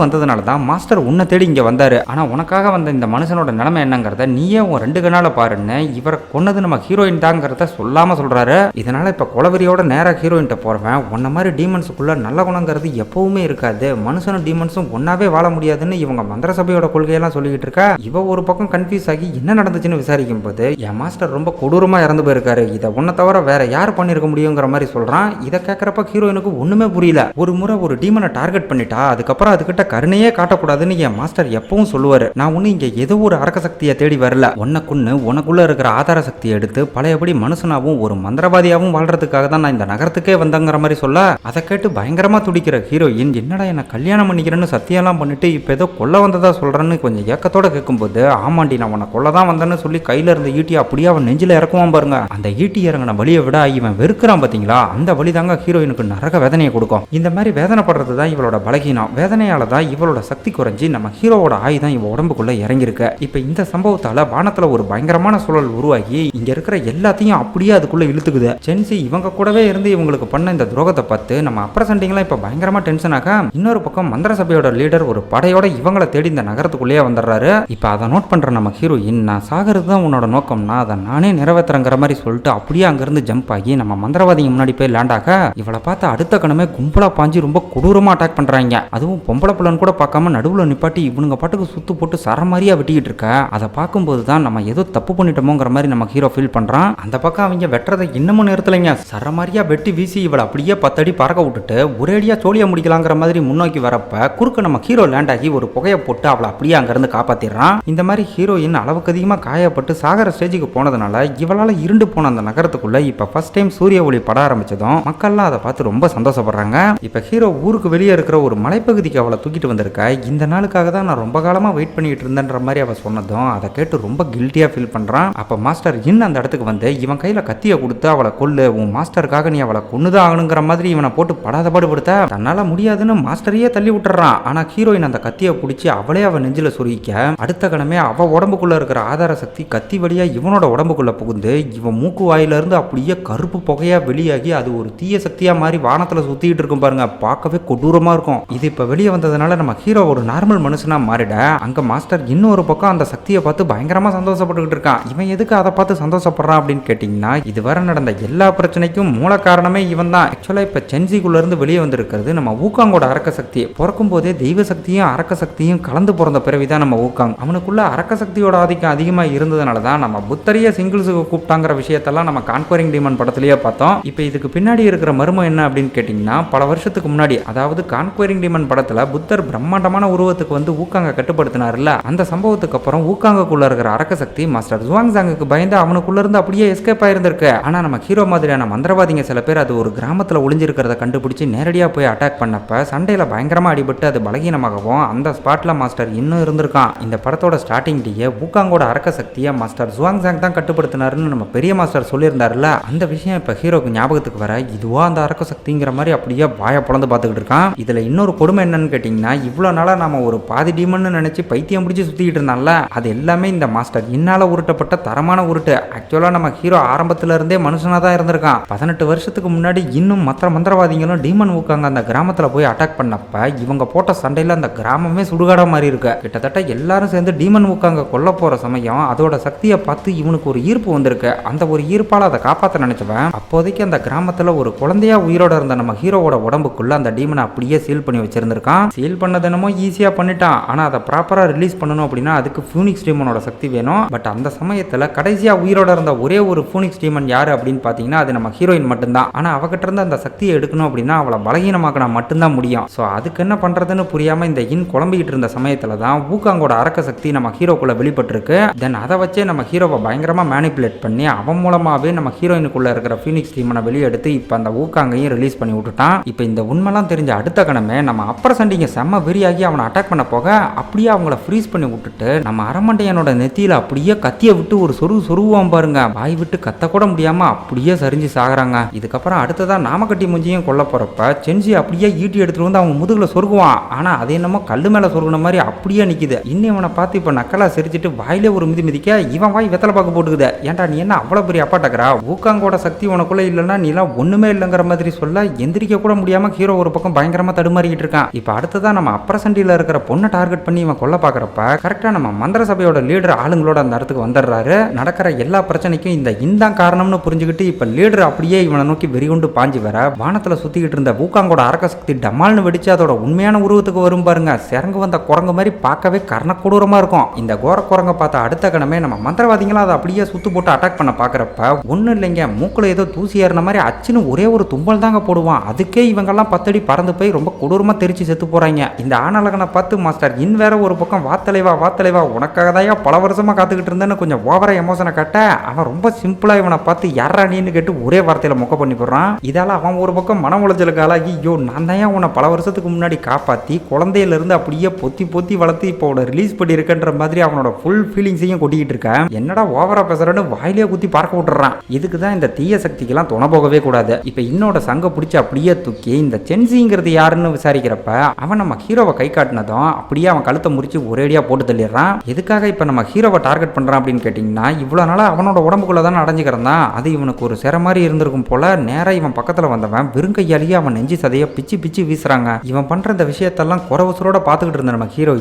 வந்ததுனால தான் மாஸ்டர் உன்னை தேடி இங்க வந்தாரு. ஆனா உனக்காக வந்த இந்த மனுஷனோட நிலைமை என்னங்கிறத நீயே உன் 2 கண்ணால பாருன்னு இவரை கொன்னது நம்ம ஹீரோயின் தாங்கிறத சொல்லாம சொல்றாரு. இதனால இப்ப கொலவெறியோட நேரா ஹீரோயின்ட்ட போறவன், உன்ன மாதிரி டீமன்ஸுக்குள்ள நல்ல குணங்கிறது எப்பவுமே இருக்காது, மனுஷனும் டீமன்ஸும் ஒன்னாவே வாழ முடியாதுன்னு இவங்க மந்திர சபையோட கொள்கையெல்லாம் சொல்லிக்கிட்டு இருக்கா. இவ ஒரு பக்கம் கன்ஃபியூஸ் ஆகி என்ன நடந்துச்சுன்னு விசாரிக்கும் போது, என் மாஸ்டர் ரொம்ப கொடூரமா இறந்து போயிருக்காரு, இதை உன்னை தவிர வேற யார் பண்ணிருக்க முடியுங்கிற மாதிரி சொல்றான். இதை கேட்கறப்ப ஹீரோயினுக்கு ஒண்ணுமே புரியல. ஒரு முறை ஒரு டீமனை டார்கெட் பண்ணிட்டா அதுக்கப்புறம் அதுகிட்ட கருணையே காட்டக்கூடாதுன்னு என் மாஸ்டர் எப்பவும் சொல்லுவாரு. நான் ஒண்ணு இங்க ஏதோ ஒரு அரக்க சக்தியை தேடி வரல, உனக்குன்னு உனக்குள்ள இருக்கிற ஆதார சக்தியை எடுத்து பழையபடி மனுஷனாவும் ஒரு மந்திரவாதியாவும் வாழ்றதுக்காக தான் நான் இந்த நகரத்துக்கே வந்தங்கிற மாதிரி சொல்ல, அதை கேட்டு பயங்கரமா துடிக்கிற ஹீரோயின், என்னடா என்ன கல்யாணம் பண்ணிக்கிறேன்னு சத்தியெல்லாம் பண்ணிட்டு இப்ப ஏதோ கொல்ல வந்ததா சொல்றேன்னு கொஞ்சம் ஏக்கத்தோட கேட்கும்போது, ஆமாண்டி நான் உன்னை கொல்லதான் வந்தேன்னு சொல்லி கையில இருந்த ஈட்டி அப்படியே அவன் நெஞ்சில இறக்குவான் பாருங்க. அந்த ஈட்டி இறங்கின வழியை விட இவன் வெறுக்கிறான் பாத்தீங்களா, அந்த வழி தாங்க ஹீரோயினுக்கு நரக வேதனையை கொடுக்கும். இந்த மாதிரி வேதனைப்படுறது தான் இவளோட பலகீனம். வேதனையால தான் இவளோட சக்தி குறைஞ்சி நம்ம ஹீரோவோட ஆயுதம் இவ உடம்புக்குள்ள இறங்கிருக்கு. இப்ப இந்த சம்பவத்தால வானத்துல ஒரு பயங்கரமான சூழல் உருவாகி இங்க இருக்கிற எல்லாத்தையும் அப்படியே அதுக்குள்ள இழுத்துக்குது. சென்சி இவங்க கூடவே இருந்து இவங்களுக்கு பண்ண இந்த துரோகத்தை பார்த்து நம்ம அப்ரசண்டிங்லாம் இப்ப பயங்கரமா டென்ஷன் ஆக, இன்னொரு பக்கம் மந்திர சபையோட லீடர் ஒரு படையோட இவங்களை தேடி இந்த நகரத்துக்குள்ளேயே வந்துடுறாரு. இப்ப அதை நோட் பண்ற நம்ம ஹீரோயின், நான் சாகிறது தான் உன்னோட நோக்கம்னா அதை நானே நிறைவேற்றுறங்கிற மாதிரி சொல்லிட்டு அப்படியே அங்கிருந்து ஜம்ப் ஆகி நம்ம மந்திரவாதிங்க முன்னாடி போய் லேண்ட் ஆக, இவளை பார்த்து அடுத்த கணமே கும்பலா பாஞ்சு ரொம்ப கொடூரமா அட்டாக் பண்றாங்க. அதுவும் பொம்பளை பிள்ளைன்னு கூட பார்க்காம நடுவுல நிப்பாட்டி இவனுங்க பாட்டுக்கு சுத்து போட்டு சரமாரியா வெட்டிக்கிட்டு இருக்க. அதை பார்க்கும்போது தான் நம்ம ஏதோ தப்பு பண்ணிட்டோமோங்கிற மாதிரி நம்ம ஹீரோ ஃபீல் பண்றான். அந்த பக்கம் அவங்க வெட்டுறதை இன்னமும் நிறுத்தலைங்க. சரமாரியா வெட்டி வீசி இவளை அப்படியே 10 அடி பறக்க விட்டுட்டு ஒரேடியா சோழியா முடிக்கலாங்கிற மாதிரி முன்னோக்கி வரப்ப குறுக்க நம்ம ஹீரோ லேண்ட் ஆகி ஒரு புகையை போட்டு அவளை அப்படியே அங்கிருந்து காப்பாத்திடுறான். இந்த மாதிரி ஹீரோயின் அளவுக்கு அதிகமா காயப்பட்டு சாகர ஸ்டேஜுக்கு போனதுனால இவளால இருண்டு போன அந்த நகரத்துக்குள்ள இப்ப ஃபர்ஸ்ட் டைம் சூரிய ஒளி பட ஆரம்பிச்சதும் மக்கள்லாம் அதை பார்த்து ரொம்ப சந்தோஷப்படுறாங்க. இப்ப ஹீரோ ஊருக்கு வெளியே இருக்கிற ஒரு மலைப்பகுதிக்கு அவளை தூக்கிட்டு வந்திருக்க. இந்த நாளுக்காக தான் நான் ரொம்ப காலமா வெயிட் பண்ணிட்டு இருந்தேன்ற மாதிரி அவ சொன்னதும் அதை கேட்டு ரொம்ப கில்ட்டியா ஃபீல் பண்றான். அப்ப மாஸ்டர் அந்த இடத்துக்கு வந்து இவன் கையில கத்தியை கொடுத்து அவளை கொல்லு, உன் மாஸ்டருக்காக நீ அவளை கொன்னுதான் ஆகணுங்கிற மாதிரி இவனை போட்டு படாத பாடுபடுத்த தன்னால முடியாதுன்னு மாஸ்டரையே தள்ளி விட்டுறான். ஆனா ஹீரோயின் அந்த கத்தியை பிடிச்சி அவளே அவ நெஞ்சில சுருக்க அடுத்த கணமே அவ உடம்புக்குள்ள இருக்கிற ஆதார சக்தி கத்தி வழியா இவனோட உடம்புக்குள்ள புகுந்து இவன் மூக்கு வாயில இருந்து அப்படியே கருப்பு புகையா வெளியாகி அது ஒரு தீய சக்தியா மாதிரி வானத்துல சுத்திட்டு இருக்கும் பாருங்க. பார்க்கவே கொடூரமா இருக்கும். இது இப்ப வெளியே வந்ததுனால நம்ம ஹீரோ ஒரு நார்மல் மனுஷனா மாறிட, அங்க மாஸ்டர் இன்னொரு பக்கம் அந்த சக்தியை பார்த்து பயங்கரமா சந்தோஷப்பட்டுக்கிட்டு இருக்கான். இவன் எதுக்கு அதை பார்த்து சந்தோஷப்படுறான் அப்படின்னு கேட்டீங்கன்னா, இதுவரை நடந்த எல்லா பிரச்சனைக்கும் மூல காரணமே இவன் தான். ஆக்சுவலா இப்ப சென்சிக்குள்ள இருந்து வெளியே வந்திருக்கிறது நம்ம ஊக்காங்கோட அரக்க சக்தி. பிறக்கும் போதே தெய்வ சக்தியும் அரக்க சக்தியும் கலந்து பிறந்த பிறவிதான் நம்ம ஊக்காங். அவனுக்குள்ள அரக்க சக்தியோட ஆதிக்கம் அதிகமா இருந்ததுனால தான் நம்ம புத்தரையே சிங்கிள்ஸுக்கு கூப்பிட்டாங்கிற விஷயத்தெல்லாம் நம்ம கான்குவரிங் டீமன் படத்திலேயே பார்த்தோம். இப்ப இதுக்கு பின்னாடி இருக்கிற மர்மம் என்ன அப்படின்னு கேட்டீங்கன்னா, பல வருஷத்துக்கு முன்னாடி அதாவது கான்குவரிங் டீமன் படத்துல புத்தர் பிரம்மாண்டமான உருவத்துக்கு வந்து ஊக்காங்க கட்டுப்படுத்தினார்ல, அந்த சம்பவத்துக்கு அப்புறம் ஊக்காங்குள்ள இருக்கிற அரக்க சக்தி மாஸ்டர் ஜுவாங்சாங்குக்கு பயந்து அவனுக்குள்ள இருந்து அப்படியே எஸ்கேப் ஆயிருந்திருக்கு. ஆனா நம்ம ஹீரோ மாதிரியான மந்திரவாதிங்க சில பேர் அது ஒரு கிராமத்துல ஒளிஞ்சிருக்கிறத கண்டுபிடிச்சு நேரடியா போய் அட்டாக் பண்ணப்ப சண்டையில பயங்கரமா அடிபட்டு அது பலகீனமாகவும் அந்த ஸ்பாட்ல மாஸ்டர் இன்னும் இருந்திருக்கான். இந்த படத்தோட ஸ்டார்டிங் டீயே ஊக்காங்கோட அரக்க சக்தியை மாஸ்டர் ஜுவாங்சாங் தான் கட்டுப்படுத்தினாருன்னு நம்ம பெரிய மாஸ்டர் சொல்லியிருந்தாருல, அந்த விஷயம் இப்ப ஹீரோக்கு ஞாபகத்துக்கு வர இதுவா அந்த அரக்க சக்திங்கிற மாதிரி அப்படியே வாய பொழந்து பார்த்துக்கிட்டு இருக்கான். இதுல இன்னொரு கொடுமை என்னன்னு கேட்டீங்கன்னா, இவ்வளவு நாளா நம்ம ஒரு பாதி டீமன் நினைச்சு பைத்தியம் பிடிச்சி சுத்திக்கிட்டு இருந்தான்ல, அது எல்லாமே இந்த மாஸ்டர் இன்னால உருட்டப்பட்ட தரமான உருட்டு. ஆக்சுவலா நம்ம ஹீரோ ஆரம்பத்துல இருந்தே மனுஷனா தான் இருந்திருக்கான். 18 வருஷத்துக்கு முன்னாடி இன்னும் மற்ற மந்திரவாதிகளும் டீமன் ஊக்காங்க அந்த கிராமத்துல போய் அட்டாக் பண்ணப்ப இவங்க போட்ட சண்டையில அந்த கிராமமே சுடுகாடா மாதிரி இருக்கு. கிட்டத்தட்ட எல்லாரும் சேர்ந்து டீமன் ஊக்காங்க கொல்ல போற சமயம் அதோட சக்தியை பார்த்து இவனுக்கு ஒரு ஈர்ப்பு வந்திருக்கு. அந்த ஒரு ஈர்ப்பால அதை காப்பாத்த காப்பாற்ற நினைச்சவன் அப்போதைக்கு அந்த கிராமத்துல ஒரு குழந்தையா உயிரோட இருந்த நம்ம ஹீரோவோட உடம்புக்குள்ள அந்த டீமனை அப்படியே சீல் பண்ணி வச்சிருந்திருக்கான். சீல் பண்ணது என்னமோ ஈஸியா பண்ணிட்டான். ஆனா அதை ப்ராப்பரா ரிலீஸ் பண்ணணும் அப்படின்னா அதுக்கு ஃபீனிக்ஸ் டீமனோட சக்தி வேணும். பட் அந்த சமயத்துல கடைசியா உயிரோட இருந்த ஒரே ஒரு ஃபீனிக்ஸ் டீமன் யாரு அப்படின்னு பாத்தீங்கன்னா அது நம்ம ஹீரோயின் மட்டும்தான். ஆனா அவகிட்ட இருந்து அந்த சக்தியை எடுக்கணும் அப்படின்னா அவளை பலகீனமாக்கினா மட்டும்தான் முடியும். ஸோ அதுக்கு என்ன பண்றதுன்னு புரியாம இந்த குழம்பிக்கிட்டு இருந்த சமயத்துல தான் வூகாங்கோட அரக்க சக்தி நம்ம ஹீரோக்குள்ள வெளிப்பட்டிருக்கு. தென் அதை வச்சே நம்ம ஹீரோவை பயங்கரமா மேனிபுலேட் பண்ணி அவன் மூலமாவே நம்ம ஹீரோயினுக்குள்ள இருக்கிற ஃபீனிக்ஸ் டீமனை வெளியெடுத்து இப்போ அந்த வூகாங்கையும் ரிலீஸ் பண்ணி விட்டுட்டான். இப்போ இந்த உண்மைலாம் தெரிஞ்ச அடுத்த கணமே நம்ம அப்பர் சண்டிங்க செம்ம வெறியாகி அவனை அட்டாக் பண்ண போக அப்படியே அவங்கள ஃப்ரீஸ் பண்ணி விட்டுட்டு நம்ம அரமண்டையனோட நெத்தியில அப்படியே கத்திய விட்டு ஒரு சொருவான் பாருங்க. வாய் விட்டு கத்த கூட முடியாம அப்படியே சரிஞ்சு சாகுறாங்க. இதுக்கப்புறம் அடுத்ததான் நாமக்கட்டி முஞ்சியும் கொல்ல போறப்ப செஞ்சி அப்படியே ஈட்டி எடுத்துட்டு வந்து அவங்க முதுகுல சொருகுவான். ஆனா அது என்னமோ கல்லு மேல சொருகுன மாதிரி அப்படியே நிக்குது. இன்னும் இவனை பார்த்து இப்ப நக்கலா சிரிச்சிட்டு வாயிலே ஒரு மிதிக்க இவன் வாய் வெத்தலை பாக்கு போட்டுக்குது. ஏன்டா நீ என்ன அவ்வளவு பெரிய அப்பாட்டக்கரா? வூகாங்கோட சக்தி உனக்குள்ள இல்லைன்னா நீலாம் ஒண்ணுமே இல்லைங்கிற மாதிரி சொல்ல எந்திரிக்க கூட முடியாம ஹீரோ ஒரு பக்கம் பயங்கரமா தடுமாறிக்கிட்டு இருக்கான். இப்ப அடுத்ததான் நம்ம அப்பர் சண்டில இருக்கிற பொண்ணை டார்கெட் பண்ணி இவன் கொல்ல பாக்குறப்ப கரெக்டா நம்ம மந்திர சபையோட லீடர் ஆளுங்களோட அந்த இடத்துக்கு வந்துடுறாரு. நடக்கிற எல்லா பிரச்சனைக்கும் இந்த காரணம்னு புரிஞ்சுக்கிட்டு இப்ப லீடர் அப்படியே இவனை நோக்கி வெறிகுண்டு பாஞ்சு வர வானத்துல சுத்திக்கிட்டு இருந்த வூகாங்கோட அரக்க சக்தி டமால்னு வெடிச்சு அதோட உண்மையான உருவத்துக்கு வரும் பாருங்க. சிறங்கு வந்த குரங்கு மாதிரி பார்க்கவே கர்ணக்கொடூரமா இருக்கும். இந்த கோர குரங்க பார்த்த அடுத்த கணமே நம்ம மந்திரவாதிகளா அதை அப்படியே சுத்து போட்டு அட்டாக் பண்ண பாக்குறப்ப ஒன்னும் இல்லைங்க, மூக்குல ஏதோ தூசி ஏறின மாதிரி அச்சுன்னு ஒரே ஒரு தும்பல் தாங்க போடுவான். அதுக்கே இவங்கெல்லாம் பத்தடி பறந்து போய் ரொம்ப கொடூரமா தெரிச்சு செத்து போறாங்க. இந்த ஆனழகனை பார்த்து மாஸ்டர் வேற ஒரு பக்கம் வாத்தலைவா உனக்காக தான் பல வருஷமா காத்துக்கிட்டு இருந்தேன்னு கொஞ்சம் ஓவரா எமோஷனை கட்ட அவன் ரொம்ப சிம்பிளா இவனை பார்த்து யாரா நீன்னு கேட்டு ஒரே வார்த்தையில மொக்க பண்ணி போடுறான். இதால அவன் ஒரு பக்கம் மன உளைச்சலுக்கு ஆளாகி ஐயோ நான் தான் உன்னை பல வருஷத்துக்கு முன்னாடி காப்பாத்தி குழந்தையில இருந்து அப்படியே பொத்தி வளர்த்து இப்போ ரிலீஸ் பண்ணி இருக்கன்ற மாதிரி அவனோட ஃபுல் ஃபீலிங்ஸையும் கொட்டிக்கிட்டு இருக்கேன். என்னடா ஓவரா பேசுறன்னு வாயிலே குத்தி பார்க்க விட்டுறான். இதுக்கு தான் இந்த தீய சக்திக்கெல்லாம் துணை போகவே கூடாது. இப்ப இன்னோட சங்க பிடிச்சி அப்படியே தூக்கி இந்த சென்சிங்கிறது யாருன்னு விசாரிக்கிறப்ப அவன் நம்ம ஹீரோவை கை காட்டினதும் அப்படியே அவன் கழுத்தை முறிச்சு ஒரேடியா போட்டு தள்ளிடுறான். எதுக்காக இப்ப நம்ம ஹீரோவை டார்கெட் பண்றான் அப்படின்னு கேட்டீங்கன்னா இவ்வளவு நாளா அவனோட உடம்புக்குள்ள தான் அடைஞ்சுக்கிறந்தான். அது இவனுக்கு ஒரு சிற மாதிரி இருந்திருக்கும் போல. நேரா இவன் பக்கத்துல வந்தவன் வெறும் கையாலேயே அவன் நெஞ்சு சதைய பிச்சு வீசுறாங்க. இவன் பண்ற இந்த விஷயத்தெல்லாம் குறவசரோட பாத்துக்கிட்டு இருந்த நம்ம ஹீரோ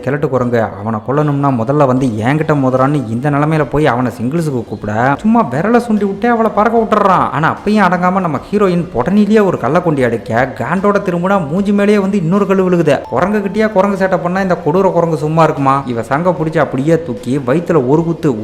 கிழட்டு குரங்கு அவனை கொல்லணும்னா முதல்ல வந்து என்கிட்ட மோதுறான்னு இந்த நிலைமையில போய் அவனை சிங்கிள்ஸுக்கு கூப்பிட சும்மா விரலை சுண்டி விட்டு அவளை பறக்க விட்டுறான். ஆனா அப்பயும் அடங்காம நம்ம ஹீரோயின் பொடனிலேயே ஒரு கல்லை கொண்டி அடிக்க காண்டோட திரும்பினா மூஞ்சி மேலேயே வந்து இன்னொரு கல்லு விழுகுது. குரங்கு கிட்டியா குரங்கு சேட்டை பண்ணா இந்த கொடூர குரங்கு சும்மா இருக்குமா? இவ சங்க பிடிச்சி அப்படியே தூக்கி வயிற்றுல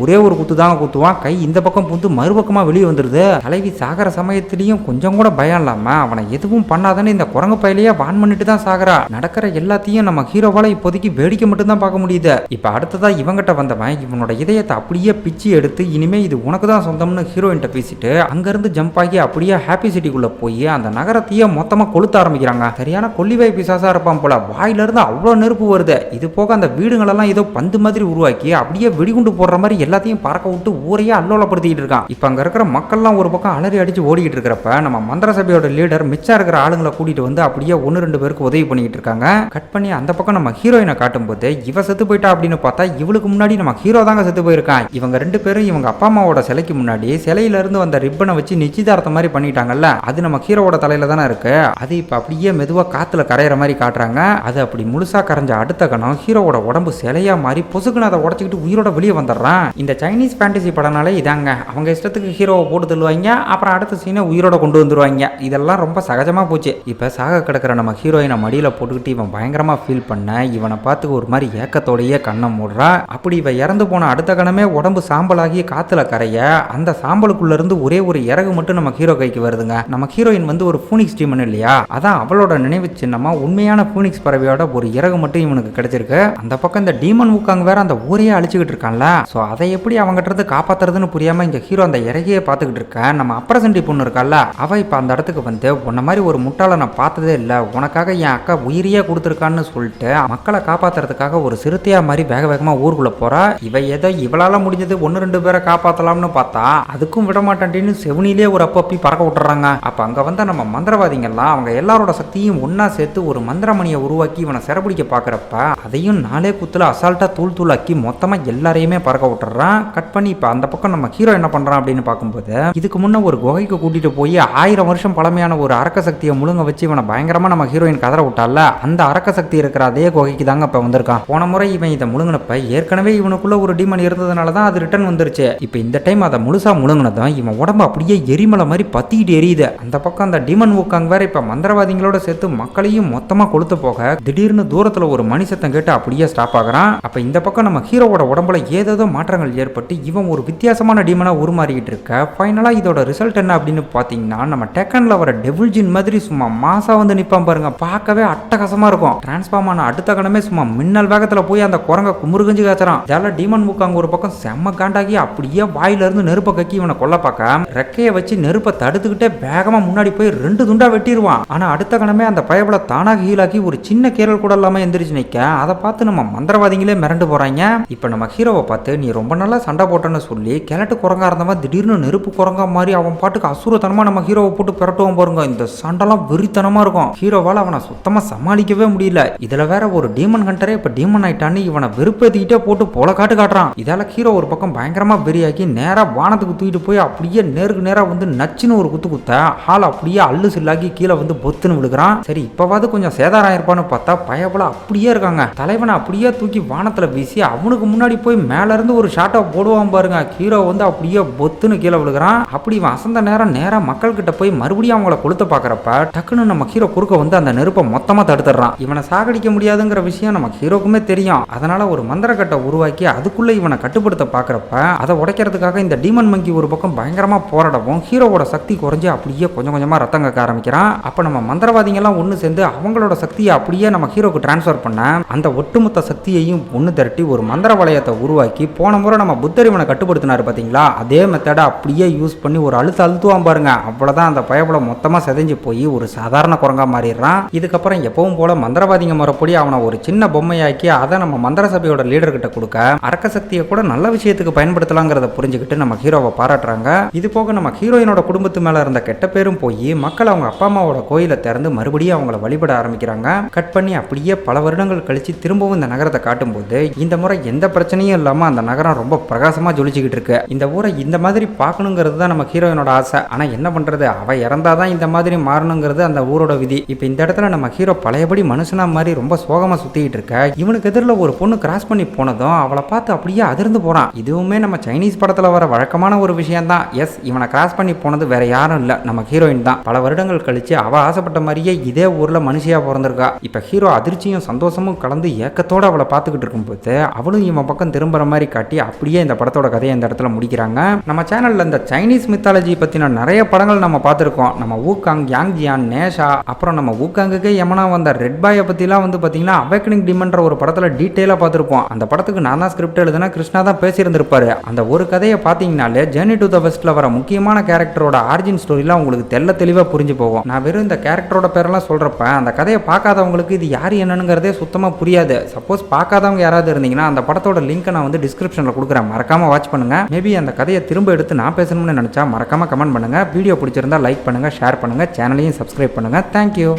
ஒரே ஒரு குத்து தான் குத்துவான். கை இந்த பக்கம் புந்து மறுபக்கமா வெளியே வந்துருது. தலைவி சாகர சமயத்திலையும் கொஞ்சம் கூட பயம் இல்லாம அவனை எதுவும் பண்ணாதானே இந்த குரங்கு பயிலையே வான் பண்ணிட்டு தான் சாகரா. நடக்கிற எல்லாத்தையும் நம்ம ஹீரோவால இப்போதைக்கு வேடிக்கை மட்டும் தான் பார்க்க முடியுது. இப்ப அடுத்ததா இவங்கிட்ட வந்தவன் இவனோட இதயத்தை அப்படியே பிச்சு எடுத்து இனிமே இது உனக்கு தான் சொந்தம்னு ஹீரோயின்ட்ட பேசிட்டு அங்கிருந்து ஜம்ப் ஆகி அப்படியே ஹாப்பி சிட்டிக்குள்ள போய் அந்த நகரத்தையே மொத்தமா கொளுத்த ஆரம்பிக்கிறாங்க. சரியான கொல்லிவாய் பிசாசா இருப்பான் போல. வாயில இருந்து அவ்வளவு நெருப்பு வருது. இது போக அந்த வீடுகளெல்லாம் ஏதோ பந்து மாதிரி உருவாக்கி அப்படியே வெடிகுண்டு போடுற மாதிரி எல்லாத்தையும் பறக்க விட்டு ஊரையே அல்லோலப்படுத்திட்டு இருக்கான். இப்ப அங்க இருக்கிற மக்கள்லாம் ஒரு பக்கம் அலறி அடிச்சு ஓடிக்கிட்டு இருக்கிறப்ப நம்ம மந்திர சபையோட லீடர் மிச்சா இருக்கிற ஆளுங்களை கூட்டிட்டு வந்து அப்படியே 1-2 பேருக்கு உதவி பண்ணிட்டு இருக்காங்க. கட் பண்ணி அந்த பக்கம் நம்ம ஹீரோயினை காட்டும் போது இவ செத்து போயிட்டா அப்படின்னு பார்த்தா இவளுக்கு முன்னாடி நம்ம ஹீரோ தாங்க செத்து போயிருக்கான். இவங்க 2 பேரும் இவங்க அப்பா அம்மாவோட சிலைக்கு முன்னாடி சிலையில இருந்து வந்த ரிப்பனை வச்சு நிச்சயதார்த்தம் மாதிரி பண்ணிட்டாங்கல்ல, அது நம்ம ஹீரோவோட தலையில தானே இருக்கு. அது இப்ப அப்படியே மெதுவா காத்துல கரையிற மாதிரி காட்டுறாங்க. அது அப்படி முழுசா கரைஞ்ச அடுத்த கணம் ஹீரோவோட உடம்பு சிலையா மாறி பொசுக்குன்னு அதை உடச்சிக்கிட்டு உயிரோட வெளியே வந்துடுறான். இந்த சைனீஸ் ஃபேண்டசி படம்னாலே இதாங்க, அவங்க இஷ்டத்துக்கு ஹீரோவை போட்டு தள்ளுவாங்க, அப்புறம் அடுத்த சீனை உயிரோட கொண்டு வந்துருவாங்க. இதெல்லாம் ரொம்ப சகஜமா போச்சு. இப்ப சாக கிடக்கிற நம்ம ஹீரோயினை மடியில போட்டுக்கிட்டு இவன் பயங்கரமா ஃபீல் பண்ண இவனை பார்த்து ஒரு மாதிரி ஏக்கத்தோடையே கண்ணை மூடுறா. அப்படி இவ இறந்து போன அடுத்த கணமே உடம்பு சாம்பலாகி காத்துல கரைய அந்த சாம்பலுக்குள்ள இருந்து ஒரே ஒரு இறகு மட்டும் நம்ம ஹீரோ கைக்கு வருதுங்க. நம்ம ஹீரோயின் வந்து ஒரு ஃபூனிக்ஸ் டீமன் இல்லையா, அதான் அவளோட நினைவு சின்னமா உண்மையான ஃபூனிக்ஸ் பறவையோட ஒரு இறகு மட்டும் இவனுக்கு கிடைச்சிருக்கு. அந்த பக்கம் இந்த டீமன் ஊக்காங்க வேற அந்த ஊரையே அழிச்சுக்கிட்டு இருக்கான்ல. சோ அதை எப்படி அவங்கிட்ட இருந்து காப்பாத்துறதுன்னு புரியாம இங்க ஹீரோ அந்த இறகையே பார்த்துக்கிட்டு இருக்க நம்ம அப்ரசண்டி பொண்ணு இருக்கால, அவ இப்ப அந்த இடத்துக்கு வந்து உன்ன மாதிரி ஒரு முட்டாளை நான் பார்த்ததே இல்லை, உனக்காக என் அக்கா உயிரியே கொடுத்துருக்கான்னு சொல்லிட்டு மக்களை காப்பாத்துறதுக்காக ஒரு சிறுத்தையா மாதிரி வேகமா ஊருக்குள்ள போறா. இவ ஏதோ இவளால முடிஞ்சது 1-2 பேரை காப்பாத்தலாம்னு பார்த்தா அதுக்கும் விட மாட்டான்டின்னு செவனிலே ஒரு அப்பப்பி பறக்க விட்டுறாங்க. அப்ப அங்க வந்த நம்ம மந்திரவாதிகள்லாம் அவங்க எல்லாரோட சக்தியும் ஒன்னா சேர்த்து ஒரு மந்திரமணியை உருவாக்கி இவனை சிறப்பிடிக்க பாக்குறப்ப அதையும் 4 குத்துல அசால்ட்டா தூளாக்கி மொத்தமா எல்லாரையுமே பறக்க விட்டுறான். கட் பண்ணி இப்ப அந்த பக்கம் நம்ம ஹீரோ என்ன பண்றான் அப்படின்னு பார்க்கும்போது இதுக்கு முன்ன ஒரு குகைக்கு கூட்டிட்டு போய் 1000 வருஷம் பழமையான ஒரு அரக்க சக்தியை முழுங்க வச்சு இவனை பயங்கரமா நம்ம ஹீரோயின் கதற விட்டால, அந்த அரக்க சக்தி இருக்கிற அதே குகைக்கு தாங்க இப்ப வந்திருக்கான். போன முறை இவன் இதை முழுங்கினப்ப ஏற்கனவே இவனுக்குள்ள ஒரு டீமன் இருந்ததுனால தான் அது ரிட்டர்ன் வந்துருச்சு. இப்ப இந்த டைம் அதை முழுசா முழுங்கினதும் இவன் உடம்பு அப்படியே எரிமலை மாதிரி பத்திக்கிட்டு எரியுது. அந்த பக்கம் அந்த டீமன் ஊக்காங் வேற இப்ப மந்திரவாதிகளோட சேர்த்து மக்களையும் மொத்தமா கொளுத்து போக திடீர்னு தூரத்துல ஒரு மணி சத்தம் கேட்டு அப்படியே ஸ்டாப் ஆகுறான். அப்ப இந்த பக்கம் நம்ம ஹீரோவோட உடம்புல ஏதேதோ மாற்றங்கள் ஏற்பட்டு இவன் ஒரு வித்தியாசமான டீமனா உருமாறிக்கிட்டு இருக்க. ஃபைனலா இதோட ரிசல்ட் என்ன அப்படின்னு பாத்தீங்கன்னா நம்ம டெக்கன்ல வர டெவில் ஜின் மாதிரி சும்மா மாசா வந்து நிப்பான் பாருங்க. பார்க்கவே அட்டகாசமா இருக்கும். டிரான்ஸ்ஃபார்ம் ஆன அடுத்த கணமே சும்மா மின்னல் வேகத்துல போய் அந்த குரங்க குமுறுகஞ்சு காய்ச்சறான். இதெல்லாம் டீமன் ஊக்காங் ஒரு பக்கம் செம்ம காண்டாகி அப்படியே வாயில இருந்து நெருப்ப கக்கி இவனை கொல்ல பார்க்க ரெக்கைய வச்சு நெருப்பை தடுத்துக்கிட்டே வேகமா முன்னாடி போய் 2 துண்டா வெட்டிடுவான். ஆனா அடுத்த கணமே அந்த பயபல தானாக ஹீலாக்கி ஒரு சின்ன கீரல் கூட இல்லாம எந்திரிச்சு நிக்க அதை பார்த்து நம்ம மந்திரவாதிகளே மிரண்டு போறாங்க. இப்ப நம்ம ஹீரோவை பார்த்து நீ ரொம்ப நல்லா சண்டை போட்டன்னு சொல்லி கிழட்டு குரங்கா இருந்தவன் திடீர்னு நெருப்பு குரங்கா மாதிரி அவன் பாட்டுக்கு அசுரத்தனமா நம்ம ஹீரோவை போட்டு பிரட்டுவோம் பாருங்க. இந்த சண்டைலாம் வெறித்தனமா இருக்கும். ஹீரோவால அவனை சுத்தமா சமாளிக்கவே முடியல. இதுல வேற ஒரு டீமன் ஹண்டரே இப்ப டீமன் ஆயிட்டான்னு இவனை வெறுப்பேத்திக்கிட்டே போட்டு போல காட்டுறான். இதால ஹீரோ ஒரு பக்கம் பயங்கரமா வெறியாக்கி நேரா வானத்துக்கு தூக்கிட்டு போய் அப்படியே நேருக்கு நேரா வந்து நச்சுன்னு ஒரு குத்து குத்த ஹால் அப்படியே அல்லு சில்லாக்கி கீழே வந்து பொத்துன்னு விழுகிறான். சரி இப்பவாது கொஞ்சம் சேதாரம் இருப்பான்னு பார்த்தா பயபல அப்படியே இருக்காங்க. தலைவனை அப்படியே தூக்கி வானத்துல வீசி அவனுக்கு முன்னாடி போய் மேல இருந்து ஒரு ஷாட்டை போடுவான் பாருங்க. ஹீரோ வந்து அப்படியே பொத்துன்னு கீழே விழுகிறான். அப்படி இவன் அசந்த நேரம் நேரா மக்கள் கிட்ட போய் மறுபடியும் அவங்கள கொளுத்த பாக்குறப்ப டக்குன்னு நம்ம ஹீரோ குறுக்க வந்து அந்த நெருப்பை மொத்தமா தடுத்துறான். இவனை சாகடிக்க முடியாதுங்கிற விஷயம் நம்ம ஹீரோக்குமே தெரியும். அதனால ஒரு மந்திரக்கட்டை உருவாக்கி அதுக்குள்ள இவனை கட்டுப்படுத்த பாக்குறப்ப அதை உடைக்கிறதுக்காக இந்த டீமன் மங்கி ஒரு பக்கம் பயங்கரமா போராடவும் ஹீரோவோட சக்தி குறைஞ்சு அப்படியே கொஞ்சம் கொஞ்சமா ரத்தம் கக்க ஆரம்பிக்கிறான். அப்ப நம்ம மந்திரவாதிகள் எல்லாம் ஒண்ணு சேர்ந்து அவங்களோட சக்தியை அப்படியே நம்ம ஹீரோக்கு டிரான்ஸ்ஃபர் பண்ண அந்த ஒட்டுமொத்த சக்தியையும் ஒண்ணு திரட்டி ஒரு மந்திர வளையத்தை உருவாக்கி போன முறை நம்ம புத்தர் இவனை கட்டுப்படுத்தினாரு பாத்தீங்களா, அதே மெத்தடை அப்படியே யூஸ் பண்ணி ஒரு அழுத்துவான் பாருங்க. அவ்வளவுதான் அந்த பயபல மொத்தமா செதஞ்சு போய் ஒரு சாதாரண குரங்கா மாறிடுறான். இதுக்கப்புறம் எப்பவும் போல மந்திரவாதிங்க முறைப்படி அவனை ஒரு சின்ன பொம்மையாக்கி அதை நம்ம மந்திர சபையோட லீடர் கிட்ட கொடுக்க அரக்க சக்தியை கூட நல்ல விஷயத்துக்கு பயன்படுத்தலாங்கிறத புரிஞ்சுக்கிட்டு நம்ம ஹீரோவை பாராட்டுறாங்க. இது போக நம்ம ஹீரோயினோட குடும்பத்து மேல இருந்த கெட்ட பேரும் போய் மக்கள் அவங்க அப்பா அம்மாவோட கோயிலை திறந்து மறுபடியும் அவங்கள வழிபட ஆரம்பிக்கிறாங்க. கட் பண்ணி அப்படியே பல வருடங்கள் கழிச்சு திரும்பவும் இந்த நகரத்தை காட்டும்போது இந்த முறை எந்த பிரச்சனையும் இல்லாம அந்த நகரம் ரொம்ப பிரகாசமா ஜொலிச்சுக்கிட்டு இருக்கு. இந்த ஊரை இந்த மாதிரி பார்க்கணுங்கிறது தான் நம்ம ஹீரோயினோட ஆசை. ஆனா என்ன பண்றது, அவ இறந்தாதான் இந்த மாதிரி மாறணுங்கிறது அந்த ஊரோட விதி. இப்ப இந்த இடத்துல நம்ம ஹீரோ பழையபடி மனுஷனா மாதிரி ரொம்ப சோகமா சுத்திக்கிட்டு இருக்க. இவனுக்கு எதிரில் ஒரு பொண்ணு கிராஸ் பண்ணி போனதும் அவளை பார்த்து அப்படியே அதிர்ந்து போறான். இதுவுமே நம்ம சைனீஸ் படத்துல வர வழக்கமான ஒரு விஷயம் தான். எஸ், இவனை கிராஸ் பண்ணி போனது வேற யாரும் இல்ல, நம்ம ஹீரோயின் தான். பல வருடங்கள் கழிச்சு அவ ஆசைப்பட்ட மாதிரியே இதே ஊர்ல மனுஷியா பிறந்திருக்கா. இப்ப ஹீரோ அதிர்ச்சியும் சந்தோஷமும் கலந்து ஏக்கத்தோட அவளை பார்த்துக்கிட்டு இருக்கும்போது அவளும் இவன் பக்கம் திரும்புற மாதிரி காட்டி அப்படியே இந்த படத்தோட கதையை இந்த இடத்துல முடிக்கிறாங்க. நம்ம சேனல்ல இந்த சைனீஸ் மித்தாலஜி பத்தின நிறைய படங்கள் நம்ம பார்த்திருக்கோம். நம்ம ஊகாங், யாங் ஜியான், நேஷா, அப்புறம் நம்ம ஊகாங்குக்கு யமனா வந்த ரெட் பாயை பத்திலாம் வந்து பாத்தீங்கன்னா அவேக்கனிங் டிமன்ற ஒரு படத்துல டீட்டெயிலா பார்த்திருப்போம். அந்த படத்துக்கு நான் தான் ஸ்கிரிப்ட் எழுதுனா கிருஷ்ணா தான் பேசியிருந்திருப்பாரு. அந்த ஒரு கதையை பார்த்தீங்கன்னாலே ஜர்னி டு த வெஸ்ட்ல வர முக்கியமான கேரக்டரோட ஆரிஜின் ஸ்டோரிலாம் உங்களுக்கு தெளிவா புரிஞ்சு போகும். நான் வெறும் இந்த கேரக்டரோட பேரெல்லாம் சொல்றப்ப அந்த கதையை பார்க்காதவங்களுக்கு இது யாரு என்னங்கிறதே சுத்தமா புரியாது. சப்போஸ் பார்க்காதவங்க யாராவது இருந்தீங்கன்னா அந்த படத்தோட லிங்க் நான் வந்து டிஸ்கிரிப்ஷன்ல கொடுக்குறேன், மறக்காம வாட்ச் பண்ணுங்க. மேபி அந்த கதையை திரும்ப எடுத்து நான் பேசணும்னு நினைச்சா மறக்காம கமெண்ட் பண்ணுங்க. வீடியோ பிடிச்சிருந்தா லைக் பண்ணுங்க, ஷேர் பண்ணுங்க, சேனலையும் சப்ஸ்கிரைப் பண்ணுங்க. தேங்க்யூ.